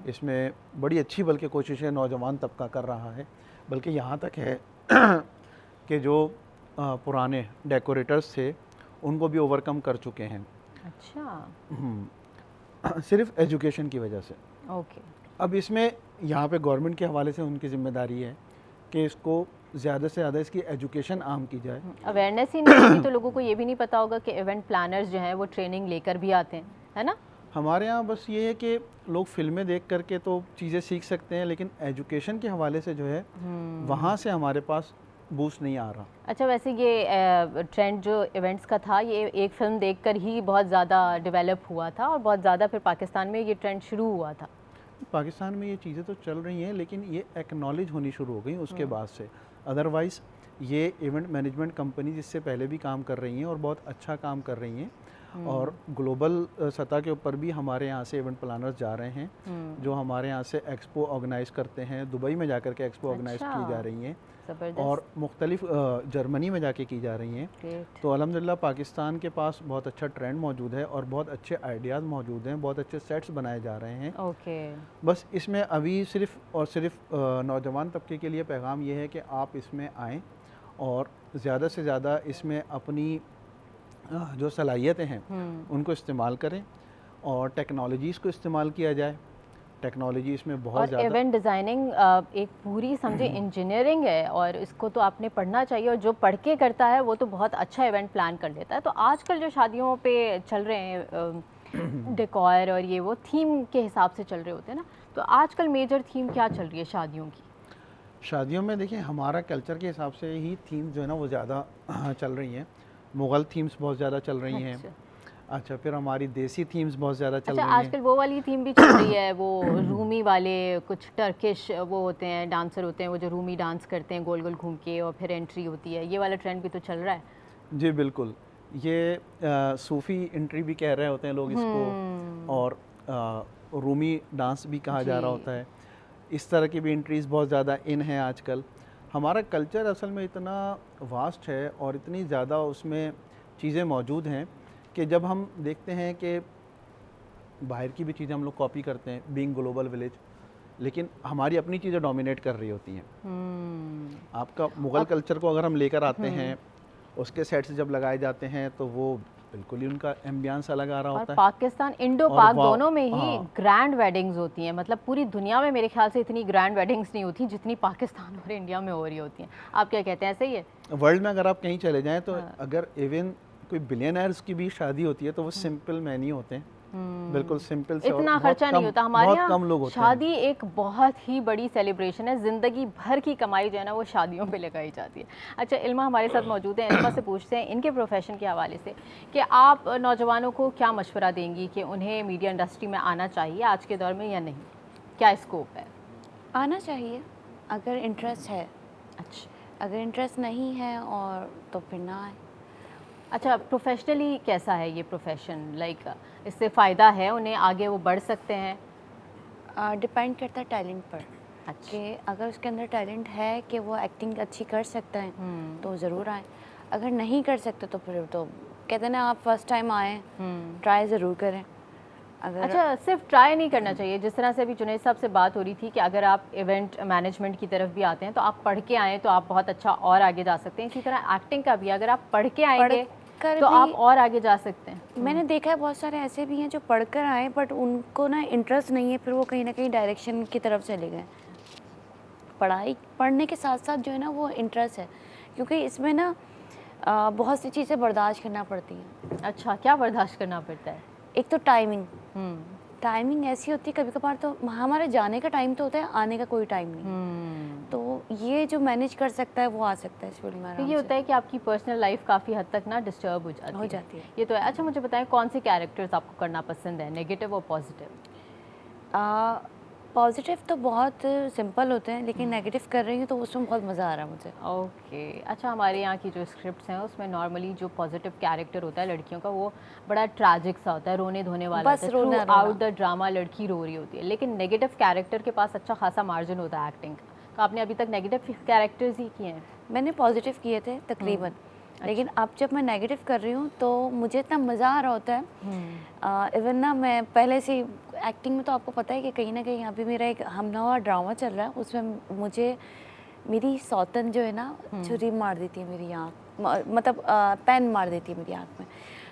इसमें बड़ी अच्छी बल्कि कोशिशें नौजवान तबका कर रहा है, बल्कि यहाँ तक है कि जो पुराने डेकोरेटर्स थे उनको भी ओवरकम कर चुके हैं। अच्छा। सिर्फ एजुकेशन की वजह से। ओके। अब इसमें यहाँ पे गवर्नमेंट के हवाले से उनकी ज़िम्मेदारी है कि इसको ज़्यादा से ज़्यादा इसकी एजुकेशन आम की जाए। अवेयरनेस ही नहीं होगी तो लोगों को ये भी नहीं पता होगा कि इवेंट प्लानर्स जो हैं वो ट्रेनिंग लेकर भी आते हैं, है ना। हमारे यहाँ बस ये है कि लोग फिल्में देख करके तो चीज़ें सीख सकते हैं, लेकिन एजुकेशन के हवाले से जो है वहाँ से हमारे पास बूस्ट नहीं आ रहा। अच्छा, वैसे ये ट्रेंड जो इवेंट्स का था ये एक फ़िल्म देखकर ही बहुत ज़्यादा डेवलप हुआ था और बहुत ज़्यादा फिर पाकिस्तान में ये ट्रेंड शुरू हुआ था। पाकिस्तान में ये चीज़ें तो चल रही हैं, लेकिन ये एक्नॉलेज होनी शुरू हो गई उसके बाद से। अदरवाइज़ ये इवेंट मैनेजमेंट कंपनी जिससे पहले भी काम कर रही हैं और बहुत अच्छा काम कर रही हैं, और ग्लोबल सतह के ऊपर भी हमारे यहाँ से इवेंट प्लानर्स जा रहे हैं जो हमारे यहाँ से एक्सपो ऑर्गेनाइज़ करते हैं। दुबई में जा कर के एक्सपो ऑर्गेनाइज़ की जा रही हैं और मुख्तलिफ जर्मनी में जाके की जा रही हैं। तो अल्हम्दुलिल्लाह पाकिस्तान के पास बहुत अच्छा ट्रेंड मौजूद है और बहुत अच्छे आइडियाज़ मौजूद हैं, बहुत अच्छे सेट्स बनाए जा रहे हैं। ओके। बस इसमें अभी सिर्फ़ और सिर्फ नौजवान तबके के लिए पैगाम ये है कि आप इसमें आएँ और ज़्यादा से ज़्यादा इसमें अपनी जो सलाहियतें हैं उनको इस्तेमाल करें और टेक्नोलॉजीज़ को इस्तेमाल किया जाए। टेक्नोलॉजी इसमें बहुत ज़्यादा। इवेंट डिज़ाइनिंग एक पूरी समझे इंजीनियरिंग है और इसको तो आपने पढ़ना चाहिए, और जो पढ़ के करता है वो तो बहुत अच्छा इवेंट प्लान कर लेता है। तो आजकल जो शादियों पे चल रहे हैं डेकोर और ये वो थीम के हिसाब से चल रहे होते हैं ना, तो आजकल मेजर थीम क्या चल रही है शादियों की? शादियों में देखिए हमारा कल्चर के हिसाब से ही थीम जो है ना वो ज़्यादा चल रही हैं। मुग़ल थीम्स बहुत ज़्यादा चल रही हैं। अच्छा, फिर हमारी देसी थीम्स बहुत ज़्यादा चल रही हैं। आजकल वो वाली थीम भी चल रही है, वो रूमी वाले कुछ टर्किश वो होते हैं, डांसर होते हैं वो जो रूमी डांस करते हैं गोल गोल घूम के और फिर एंट्री होती है, ये वाला ट्रेंड भी तो चल रहा है। जी बिल्कुल, ये सूफ़ी एंट्री भी कह रहे होते हैं लोग इसको, और रूमी डांस भी कहा जा रहा होता है। इस तरह की भी एंट्रीज़ बहुत ज़्यादा इन हैं आजकल। हमारा कल्चर असल में इतना वास्ट है और इतनी ज़्यादा उसमें चीज़ें मौजूद हैं कि जब हम देखते हैं कि बाहर की भी चीज़ें हम लोग कॉपी करते हैं बीइंग ग्लोबल विलेज, लेकिन हमारी अपनी चीज़ें डोमिनेट कर रही होती हैं। आपका मुग़ल कल्चर को अगर हम लेकर आते हैं, उसके सेट्स जब लगाए जाते हैं तो वो बिल्कुल ही उनका एम्बियंस अलग आ रहा होता है। पाकिस्तान इंडो पाक दोनों में ही ग्रैंड वेडिंग्स होती हैं, मतलब पूरी दुनिया में मेरे ख्याल से इतनी ग्रैंड वेडिंग्स नहीं होती जितनी पाकिस्तान और इंडिया में हो रही होती हैं। आप क्या कहते हैं, सही है? वर्ल्ड में अगर आप कहीं चले जाएं तो अगर इवन कोई बिलियनर्स की भी शादी होती है तो वो सिंपल मैन ही होते हैं, बिल्कुल सिंपल से, इतना खर्चा नहीं होता। हमारे यहाँ कम लोग होते शादी एक बहुत ही बड़ी सेलिब्रेशन है, ज़िंदगी भर की कमाई जो है ना वो शादियों पे लगाई जाती है। अच्छा, इल्मा हमारे साथ मौजूद है, इल्मा से पूछते हैं इनके प्रोफेशन के हवाले से कि आप नौजवानों को क्या मशवरा देंगी कि उन्हें मीडिया इंडस्ट्री में आना चाहिए आज के दौर में या नहीं, क्या स्कोप है? आना चाहिए अगर इंटरेस्ट है। अच्छा, अगर इंटरेस्ट नहीं है और तो फिर ना आए। अच्छा, प्रोफेशनली कैसा है ये प्रोफेशन? लाइक इससे फ़ायदा है उन्हें, आगे वो बढ़ सकते हैं? डिपेंड करता है टैलेंट पर। अच्छा। कि अगर उसके अंदर टैलेंट है कि वो एक्टिंग अच्छी कर सकता है तो ज़रूर आए। अगर नहीं कर सकते तो फिर तो कहते हैं ना, आप फर्स्ट टाइम आए ट्राई ज़रूर करें। अगर अच्छा, सिर्फ ट्राई नहीं करना चाहिए, जिस तरह से अभी जुनैद साहब से बात हो रही थी कि अगर आप इवेंट मैनेजमेंट की तरफ भी आते हैं तो आप पढ़ के आएँ तो आप बहुत अच्छा और आगे जा सकते हैं। इसी तरह एक्टिंग का भी अगर आप पढ़ के आएंगे तो आप और आगे जा सकते हैं। मैंने देखा है बहुत सारे ऐसे भी हैं जो पढ़कर आए बट उनको ना इंटरेस्ट नहीं है, फिर वो कहीं ना कहीं डायरेक्शन की तरफ चले गए। पढ़ने के साथ साथ जो है ना वो इंटरेस्ट है, क्योंकि इसमें ना बहुत सी चीज़ें बर्दाश्त करना पड़ती हैं। अच्छा, क्या बर्दाश्त करना पड़ता है? एक तो टाइमिंग ऐसी होती है, कभी कभार तो हमारे जाने का टाइम तो होता है, आने का कोई टाइम नहीं। तो ये जो मैनेज कर सकता है वो आ सकता है इस फील्ड में। तो ये होता है कि आपकी पर्सनल लाइफ काफ़ी हद तक ना डिस्टर्ब हो जाती है। ये तो है। अच्छा, मुझे बताएं कौन से कैरेक्टर्स आपको करना पसंद है, नेगेटिव और पॉजिटिव? पॉजिटिव तो बहुत सिंपल होते हैं, लेकिन नेगेटिव कर रही हूँ तो उसमें बहुत मज़ा आ रहा है मुझे। ओके। अच्छा, हमारे यहाँ की जो स्क्रिप्ट्स हैं उसमें नॉर्मली जो पॉजिटिव कैरेक्टर होता है लड़कियों का वो बड़ा ट्रैजिक सा होता है, रोने धोने वाला बस होता है, आउट द ड्रामा लड़की रो रही होती है। लेकिन नेगेटिव कैरेक्टर के पास अच्छा खासा मार्जिन होता है एक्टिंग का। तो आपने अभी तक नेगेटिव कैरेक्टर्स ही किए हैं? मैंने पॉजिटिव किए थे तकरीबन, लेकिन अब जब मैं नेगेटिव कर रही हूँ तो मुझे इतना मज़ा आ रहा होता है। इवन ना मैं पहले से एक्टिंग में तो आपको पता है कि कहीं ना कहीं अभी मेरा एक हमनवा ड्रामा चल रहा है, उसमें मुझे मेरी सौतन जो है ना छुरी मार देती है मेरी आँख, मतलब पेन मार देती है मेरी आँख में,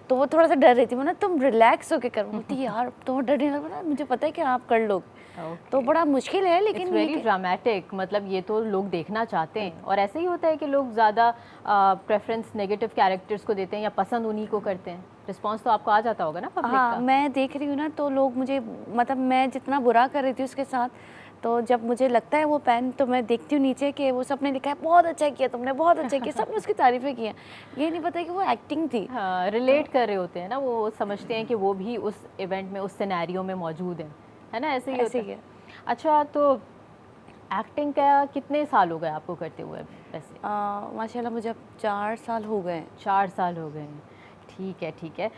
तो वो थोड़ा सा डर रही थी। मैं ना तुम रिलैक्स होके कर, बोलती यार तुम डर नहीं लग रहा, मुझे पता है कि आप कर लोगे। तो बड़ा मुश्किल है, लेकिन वेरी ड्रामेटिक, मतलब ये तो लोग देखना चाहते हैं। और ऐसे ही होता है कि लोग ज़्यादा प्रेफरेंस नेगेटिव कैरेक्टर्स को देते हैं या पसंद उन्हीं को करते हैं। रिस्पांस तो आपको आ जाता होगा ना पब्लिक हाँ, का। मैं देख रही हूँ ना तो लोग मुझे, मतलब मैं जितना बुरा कर रही थी उसके साथ, तो जब मुझे लगता है वो पेन, तो मैं देखती हूँ नीचे कि वो सबने लिखा है बहुत अच्छा किया तुमने, बहुत अच्छा किया, सबने उसकी तारीफ़ें की हैं। ये नहीं पता कि वो एक्टिंग थी। हाँ, रिलेट कर रहे होते हैं ना, वो समझते हैं कि वो भी उस इवेंट में, उस सिनेरियो में मौजूद है ना, ऐसे ही होता है। अच्छा, तो एक्टिंग का कितने साल हो गए आपको करते हुए वैसे? माशाल्लाह मुझे अब 4 साल हो गए। 4 साल हो गए हैं, ठीक है ठीक है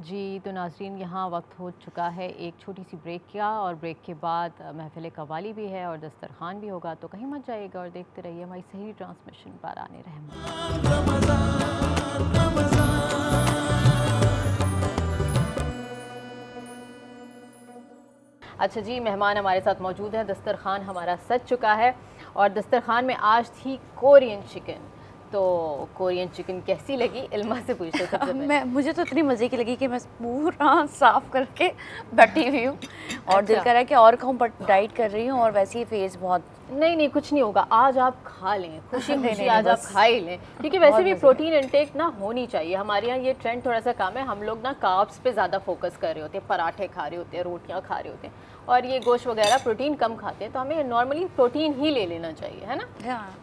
जी। तो नाज़रीन, यहाँ वक्त हो चुका है एक छोटी सी ब्रेक का, और ब्रेक के बाद महफिल कव्वाली भी है और दस्तरखान भी होगा, तो कहीं मत जाइएगा और देखते रहिए हमारी सही ट्रांसमिशन बाराने रहमत। अच्छा जी, मेहमान हमारे साथ मौजूद हैं, दस्तरखान हमारा सज चुका है और दस्तरखान में आज थी कोरियन चिकन। तो कोरियन चिकन कैसी लगी, इल्मा से पूछते सबसे पहले। मुझे तो इतनी मज़े की लगी कि मैं पूरा साफ करके बैठी हुई हूँ और दिल कर रहा है कि और खाऊं, बट डाइट कर रही हूँ और वैसे ही फेस बहुत। नहीं, कुछ नहीं होगा, आज आप खा लें, खुशी खुशी आज आप खा ही लें, क्योंकि वैसे भी प्रोटीन इंटेक ना होनी चाहिए। हमारे यहाँ ये ट्रेंड थोड़ा सा कम है, हम लोग ना कार्ब्स पे ज़्यादा फोकस कर रहे होते हैं, पराठे खा रहे होते हैं, रोटियाँ खा रहे होते हैं, और ये गोश्त वगैरह प्रोटीन कम खाते हैं, तो हमें नॉर्मली प्रोटीन ही ले लेना चाहिए, है ना। हाँ।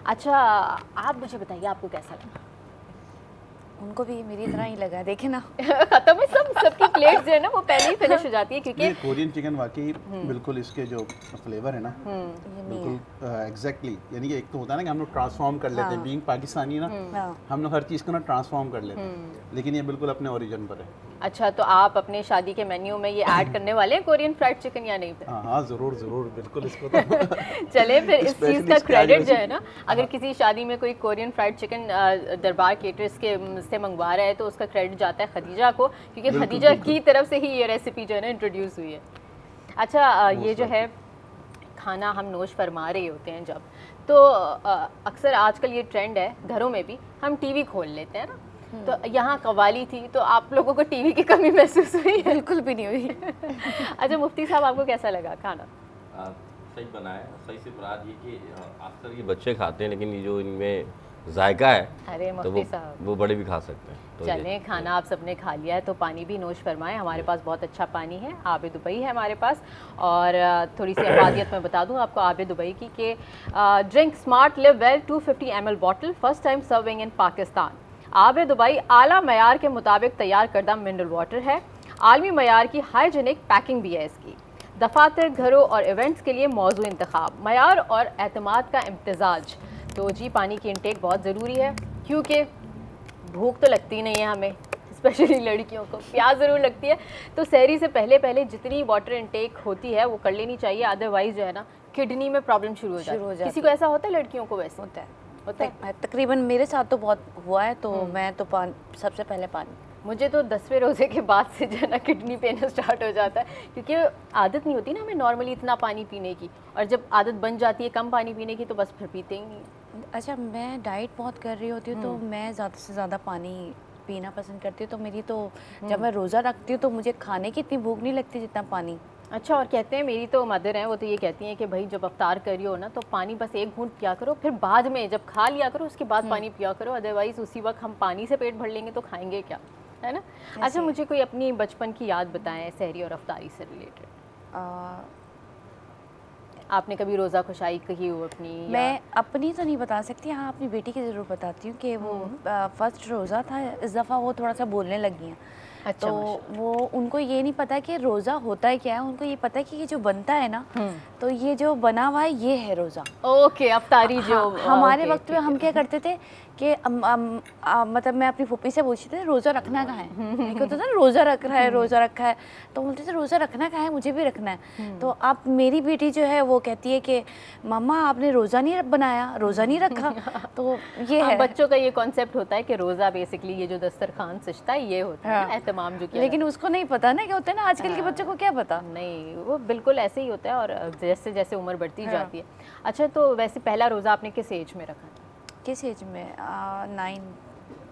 अच्छा, आप मुझे बताइए आपको कैसा लगा? उनको भी मेरी तरह ही लगा, देखे ना। खत्म है, सबकी प्लेट जो है ना वो पहले ही फिनिश हो जाती है, क्योंकि कोरियन चिकन वाकई बिल्कुल इसके जो फ्लेवर है ना बिल्कुल एग्जैक्टली, यानी कि एक तो होता है ना कि हम लोग ट्रांसफॉर्म कर लेते हैं, बीइंग पाकिस्तानी ना हम लोग हर चीज़ को ना ट्रांसफॉर्म कर लेते हैं, लेकिन ये बिल्कुल अपने ओरिजिन पर है। अच्छा, तो आप अपने शादी के मेन्यू में ये ऐड करने वाले हैं कोरियन फ्राइड चिकन या नहीं? हाँ ज़रूर ज़रूर, बिल्कुल इसको तो चले फिर इस चीज़ का क्रेडिट जो है ना, अगर किसी शादी में कोई कोरियन फ्राइड चिकन दरबार केटर्स के से मंगवा रहा है तो उसका क्रेडिट जाता है खदीजा को, क्योंकि खदीजा की तरफ से ही ये रेसिपी जो है ना इंट्रोड्यूस हुई है। अच्छा, ये जो है खाना हम नोश फरमा रहे होते हैं जब, तो अक्सर आजकल ये ट्रेंड है घरों में भी, हम टीवी खोल लेते हैं ना, तो यहाँ कव्वाली थी, तो आप लोगों को टीवी की कमी महसूस हुई? बिल्कुल भी नहीं हुई। अच्छा मुफ्ती साहब, आपको कैसा लगा खाना? सही बनाया, सही से मुराद ये कि अक्सर ये बच्चे खाते हैं, लेकिन ये जो इनमें जायका है, अरे तो मुफ्ती साहब वो बड़े भी खा सकते हैं। तो चलें, खाना आप सबने खा लिया है तो पानी भी नोश फरमाएं। हमारे पास बहुत अच्छा पानी है, आब दुबई है हमारे पास। और थोड़ी सी अफादियत मैं बता दूं आपको आब दुबई की कि drink smart live well 250 ml bottle, first time serving in Pakistan. आब दुबई आला मयार के मुताबिक तैयार करदा मिनरल वाटर है, आलमी मयार की हाइजीनिक पैकिंग भी है इसकी। दफातर, घरों और इवेंट्स के लिए मौजू इंतखाब, मयार और एतमाद का इम्तजाज। तो जी, पानी की इंटेक बहुत ज़रूरी है, क्योंकि भूख तो लगती नहीं है हमें, स्पेशली लड़कियों को प्यास ज़रूर लगती है, तो सहरी से पहले पहले जितनी वाटर इंटेक होती है वो कर लेनी चाहिए, अदरवाइज़ जो है ना किडनी में प्रॉब्लम शुरू हो जाती है। किसी को ऐसा होता है, लड़कियों को वैसे होता है। होता है तकरीबन मेरे साथ तो बहुत हुआ है, तो मैं तो सबसे पहले पानी। मुझे तो 10वें रोज़े के बाद से जो है ना किडनी पेन स्टार्ट हो जाता है, क्योंकि आदत नहीं होती ना हमें नॉर्मली इतना पानी पीने की, और जब आदत बन जाती है कम पानी पीने की तो बस फिर पीते ही नहीं। अच्छा, मैं डाइट बहुत कर रही होती हूँ तो मैं ज़्यादा से ज़्यादा पानी पीना पसंद करती हूँ, तो मेरी तो जब मैं रोज़ा रखती हूँ तो मुझे खाने की इतनी भूख नहीं लगती जितना पानी। अच्छा, और कहते हैं, मेरी तो मदर हैं, वो तो ये कहती हैं कि भाई जब अफ्तार करी हो ना तो पानी बस एक घूंट पिया करो, फिर बाद में जब खा लिया करो उसके बाद पानी पिया करो, अदरवाइज़ उसी वक्त हम पानी से पेट भर लेंगे तो खाएंगे क्या, है ना। अच्छा, मुझे कोई अपनी बचपन की याद बताएं सहरी और अफ्तारी से रिलेटेड। आपने कभी रोज़ा खुशाई कही हो अपनी? मैं अपनी तो नहीं बता सकती, हाँ अपनी बेटी की ज़रूर बताती हूँ कि वो फर्स्ट रोज़ा था, इस दफ़ा वो थोड़ा सा बोलने लगी हैं, अच्छा, तो वो उनको ये नहीं पता कि रोज़ा होता है क्या है, उनको ये पता है कि ये जो बनता है ना, तो ये जो बना हुआ है ये है रोज़ा। ओके, अफ्तारी जो हमारे ओके, वक्त में हम क्या करते थे कि मतलब मैं अपनी फूफी से पूछती थी रोज़ा रखना कहाँ है, मेरे को तो ना रोज़ा रख रहा है, रोज़ा रखा है, तो बोलते थे रोज़ा रखना कहाँ है, मुझे भी रखना है। तो अब मेरी बेटी जो है वो कहती है कि मम्मा आपने रोज़ा नहीं बनाया, रोज़ा नहीं रखा। तो ये है बच्चों का ये कॉन्सेप्ट होता है कि रोज़ा बेसिकली ये जो दस्तरखान सजता है ये होता है, एहतमाम जो किया लेकिन उसको नहीं पता ना क्या होता है ना, आजकल के बच्चों को क्या पता। नहीं, वो बिल्कुल ऐसे ही होता है और जैसे जैसे उम्र बढ़ती जाती है। अच्छा, तो वैसे पहला रोज़ा आपने किस एज में रखा था? किस एज में? 9।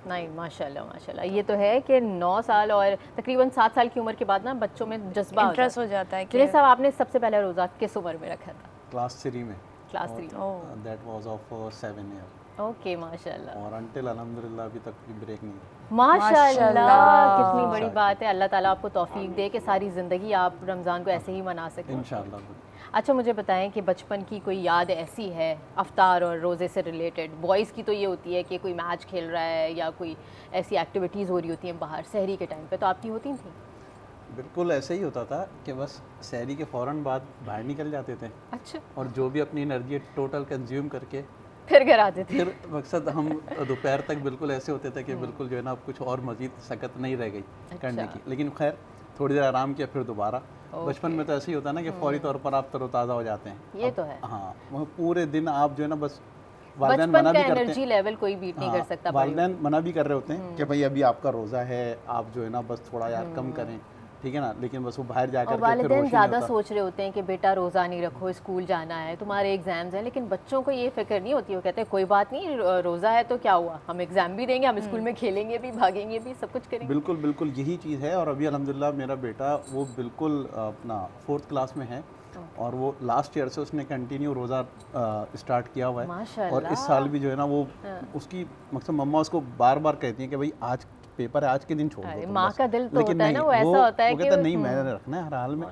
नहीं, माशाल्लाह माशाल्लाह, ये तो है कि 9 साल और तकरीबन 7 साल की उम्र के बाद ना बच्चों में जज्बा इंटरेस्ट हो जाता है कि जुनेद साहब, आपने सबसे पहला रोज़ा किस उम्र में रखा था? क्लास 3 में। Class 3। That was of 7 year. Okay, माशाल्लाह और अंटिल अल्हम्दुलिल्लाह अभी तक कोई ब्रेक नहीं। माशाल्लाह, कितनी बड़ी बात है। अल्लाह ताला आपको तौफीक दे कि सारी ज़िंदगी आप रमज़ान को ऐसे ही मना सकें इंशाल्लाह। अच्छा, मुझे बताएं कि बचपन की कोई याद ऐसी है अफ्तार और रोज़े से रिलेटेड? बॉयज़ की तो ये होती है कि कोई मैच खेल रहा है या कोई ऐसी एक्टिविटीज़ हो रही होती हैं बाहर सहरी के टाइम पे, तो आपकी होती थी? बिल्कुल ऐसे ही होता था कि बस सहरी के फ़ौरन बाद बाहर निकल जाते थे अच्छा, और जो भी अपनी एनर्जी टोटल कंज्यूम करके फिर घर आते थे? फिर मकसद हम दोपहर तक बिल्कुल ऐसे होते थे कि बिल्कुल जो है ना अब कुछ और मज़ीद सकत नहीं रह गई करने की, लेकिन खैर थोड़ी देर आराम किया फिर दोबारा। बचपन में तो ऐसे ही होता है ना कि फौरी तौर पर आप तरोताज़ा हो जाते हैं। ये तो है। हाँ, वो पूरे दिन आप जो है ना बस वालिदैन बचपन मना का भी करते एनर्जी हैं, लेवल कोई बीट नहीं कर सकता। वालिदैन मना भी कर रहे होते हैं कि भाई अभी आपका रोज़ा है, आप जो है ना बस थोड़ा यार कम करें, ठीक है ना, लेकिन बस वो बाहर जाकर और के फिर होश वालिदैन ही ज़्यादा नहीं होता। सोच रहे होते हैं कि बेटा रोज़ा नहीं रखो, स्कूल जाना है, तुम्हारे एग्जाम्स हैं, लेकिन बच्चों को ये फिक्र नहीं होती। वो कहते हैं कोई बात नहीं, रोज़ा है तो क्या हुआ, हम एग्ज़ाम भी देंगे, हम स्कूल में खेलेंगे भी, भागेंगे भी, सब कुछ करेंगे। बिल्कुल बिल्कुल यही चीज़ है। और अभी अल्हम्दुलिल्लाह मेरा बेटा वो बिल्कुल अपना 4th क्लास में है और वो लास्ट ईयर से उसने कंटिन्यू रोज़ा स्टार्ट किया हुआ है। माशाल्लाह। और इस साल भी जो है ना वो उसकी मकसद मम्मा उसको बार बार कहती हैं कि भाई आज पेपर है, आज के दिन छोड़ दो तुम माँ बस। का दिल तो लेकिन होता है ना, नहीं, वो ऐसा होता है वो कि कहता नहीं मैंने रखना है हर हाल में।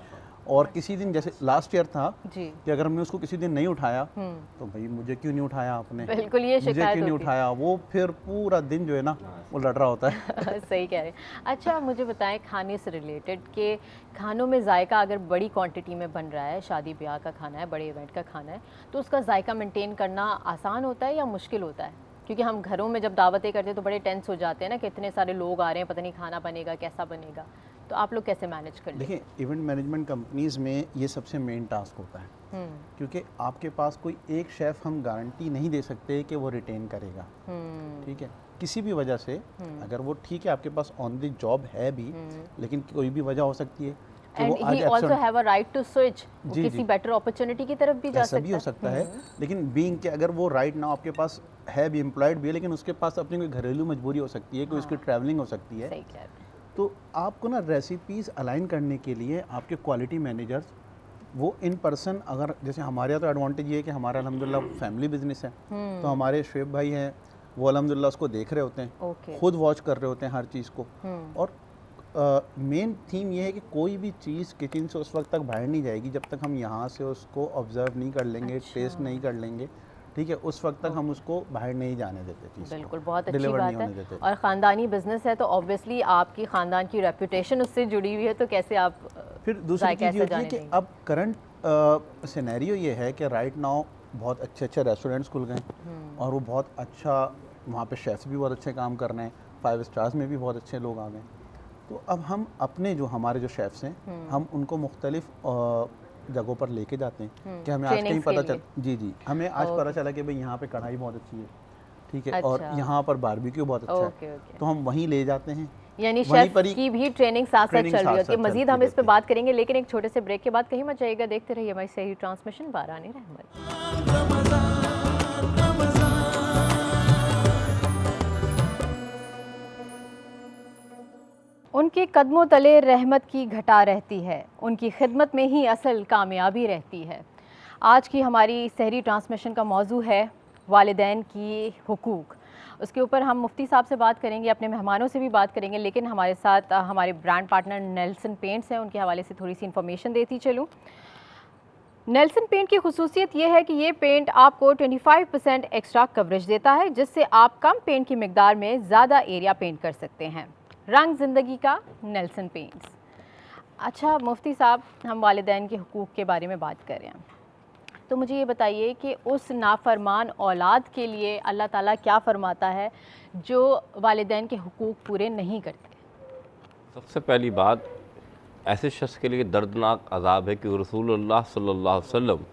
और किसी दिन जैसे लास्ट ईयर था जी, कि अगर हमने उसको किसी दिन नहीं उठाया तो भाई मुझे क्यों नहीं उठाया आपने, बिल्कुल ये मुझे शिकायत क्यों नहीं होती है। उठाया, वो फिर पूरा दिन जो है ना वो लड़ रहा होता है। सही कह रहे हैं। अच्छा, मुझे बताएं खाने से रिलेटेड कि खानों में जायका अगर बड़ी क्वांटिटी में बन रहा है, शादी ब्याह का खाना है, बड़े इवेंट का खाना है, तो उसका जायका मेंटेन करना आसान होता है या मुश्किल होता है? क्योंकि हम घरों में जब दावतें करते हैं तो बड़े टेंस हो जाते हैं ना कि इतने सारे लोग आ रहे हैं, पता नहीं खाना बनेगा कैसा बनेगा, तो आप लोग कैसे मैनेज कर लेते हैं? देखिए, इवेंट मैनेजमेंट कंपनीज़ में ये सबसे मेन टास्क होता है, क्योंकि आपके पास कोई एक शेफ़ हम गारंटी नहीं दे सकते कि वो रिटेन करेगा, ठीक है, किसी भी वजह से। अगर वो ठीक है आपके पास ऑन द जॉब है भी, लेकिन कोई भी वजह हो सकती है कि एंड वो आज ही also have a right to switch, जी, किसी जी। बेटर अपॉर्चुनिटी की तरफ भी जा ऐसा भी हो सकता सकता है। लेकिन बीइंग कि अगर वो राइट नाउ आपके पास है भी, एम्प्लॉयड भी है, लेकिन उसके पास अपनी कोई घरेलू मजबूरी हो सकती है, कोई उसकी ट्रैवलिंग हो सकती है, सही कह रहे हैं। तो आपको ना रेसिपीज़ अलाइन करने के लिए आपके क्वालिटी मैनेजर्स वो इन पर्सन, अगर जैसे हमारे यहाँ तो एडवांटेज ये है कि हमारा अल्हम्दुलिल्लाह फैमिली बिजनेस है, तो हमारे शुएब भाई हैं वो अल्हम्दुलिल्लाह उसको देख रहे होते हैं, ओके। खुद वॉच कर रहे होते हैं हर चीज़ को। और मेन थीम ये है कि कोई भी चीज़ किचन से उस वक्त तक बाहर नहीं जाएगी जब तक हम यहाँ से उसको ऑब्जर्व नहीं कर लेंगे, टेस्ट नहीं कर लेंगे, ठीक है, उस वक्त तक हम उसको बाहर नहीं जाने देते चीज़ को, बिल्कुल, बहुत अच्छी डिलीवर बात नहीं होने है। देते। और ख़ानदानी बिजनेस है तो ऑब्वियसली आपकी ख़ानदान की रेपुटेशन उससे जुड़ी हुई है, तो कैसे आप फिर दूसरी जायका चीज़ ये ऐसा होती है जाने कि देंगे? अब करंट सिनेरियो ये है कि राइट नाउ बहुत अच्छे अच्छे रेस्टोरेंट्स खुल गए और वो बहुत अच्छा, वहाँ पे शेफ्स भी बहुत अच्छे काम कर रहे हैं, 5 स्टार्स में भी बहुत अच्छे लोग आ गए। तो अब हम अपने जो हमारे जो शेफ्स हैं हम उनको मुख्तलिफ जगहों पर लेके जाते हैं कि हमें आज कहीं ट्रेनिंग्स के पता लिए। चल जी जी हमें आज पता चला कि भाई यहाँ पे कढ़ाई बहुत अच्छी है, ठीक है, और अच्छा। यहाँ पर बारबेक्यू बहुत अच्छा ओके, है, ओके। तो हम वहीं ले जाते हैं। यानी वहीं शेफ पर ही की भी ट्रेनिंग साथ साथ ट्रेनिंग चल रही होती है। साथ-साथ मजीद चलती हम इस पे रहती है। बात करेंगे, लेकिन एक छोटे से ब्रेक के बाद कहीं मत जाइएगा, देखते रहिए हमारी सही ट्रांसमिशन बारानी रहमत। उनके कदमों तले रहमत की घटा रहती है, उनकी खिदमत में ही असल कामयाबी रहती है। आज की हमारी सहरी ट्रांसमिशन का मौजू है वालिदैन की हुकूक। उसके ऊपर हम मुफ्ती साहब से बात करेंगे, अपने मेहमानों से भी बात करेंगे, लेकिन हमारे साथ हमारे ब्रांड पार्टनर नेल्सन पेंट्स हैं, उनके हवाले से थोड़ी सी इन्फॉर्मेशन देती चलूँ। नेल्सन पेंट की खुसूसियत ये है कि ये पेंट आपको 25% एक्स्ट्रा कवरेज देता है, जिससे आप कम पेंट की मिकदार में ज़्यादा एरिया पेंट कर सकते हैं। रंग ज़िंदगी का, नेल्सन पेंट्स। अच्छा मुफ्ती साहब, हम वालिदैन के हुकूक़ के बारे में बात कर रहे हैं, तो मुझे ये बताइए कि उस नाफरमान औलाद के लिए अल्लाह ताला क्या फ़रमाता है जो वालिदैन के हुकूक़ पूरे नहीं करते? सबसे पहली बात, ऐसे शख्स के लिए दर्दनाक अज़ाब है कि रसूलुल्लाह सल्लल्लाहु अलैहि वसल्लम,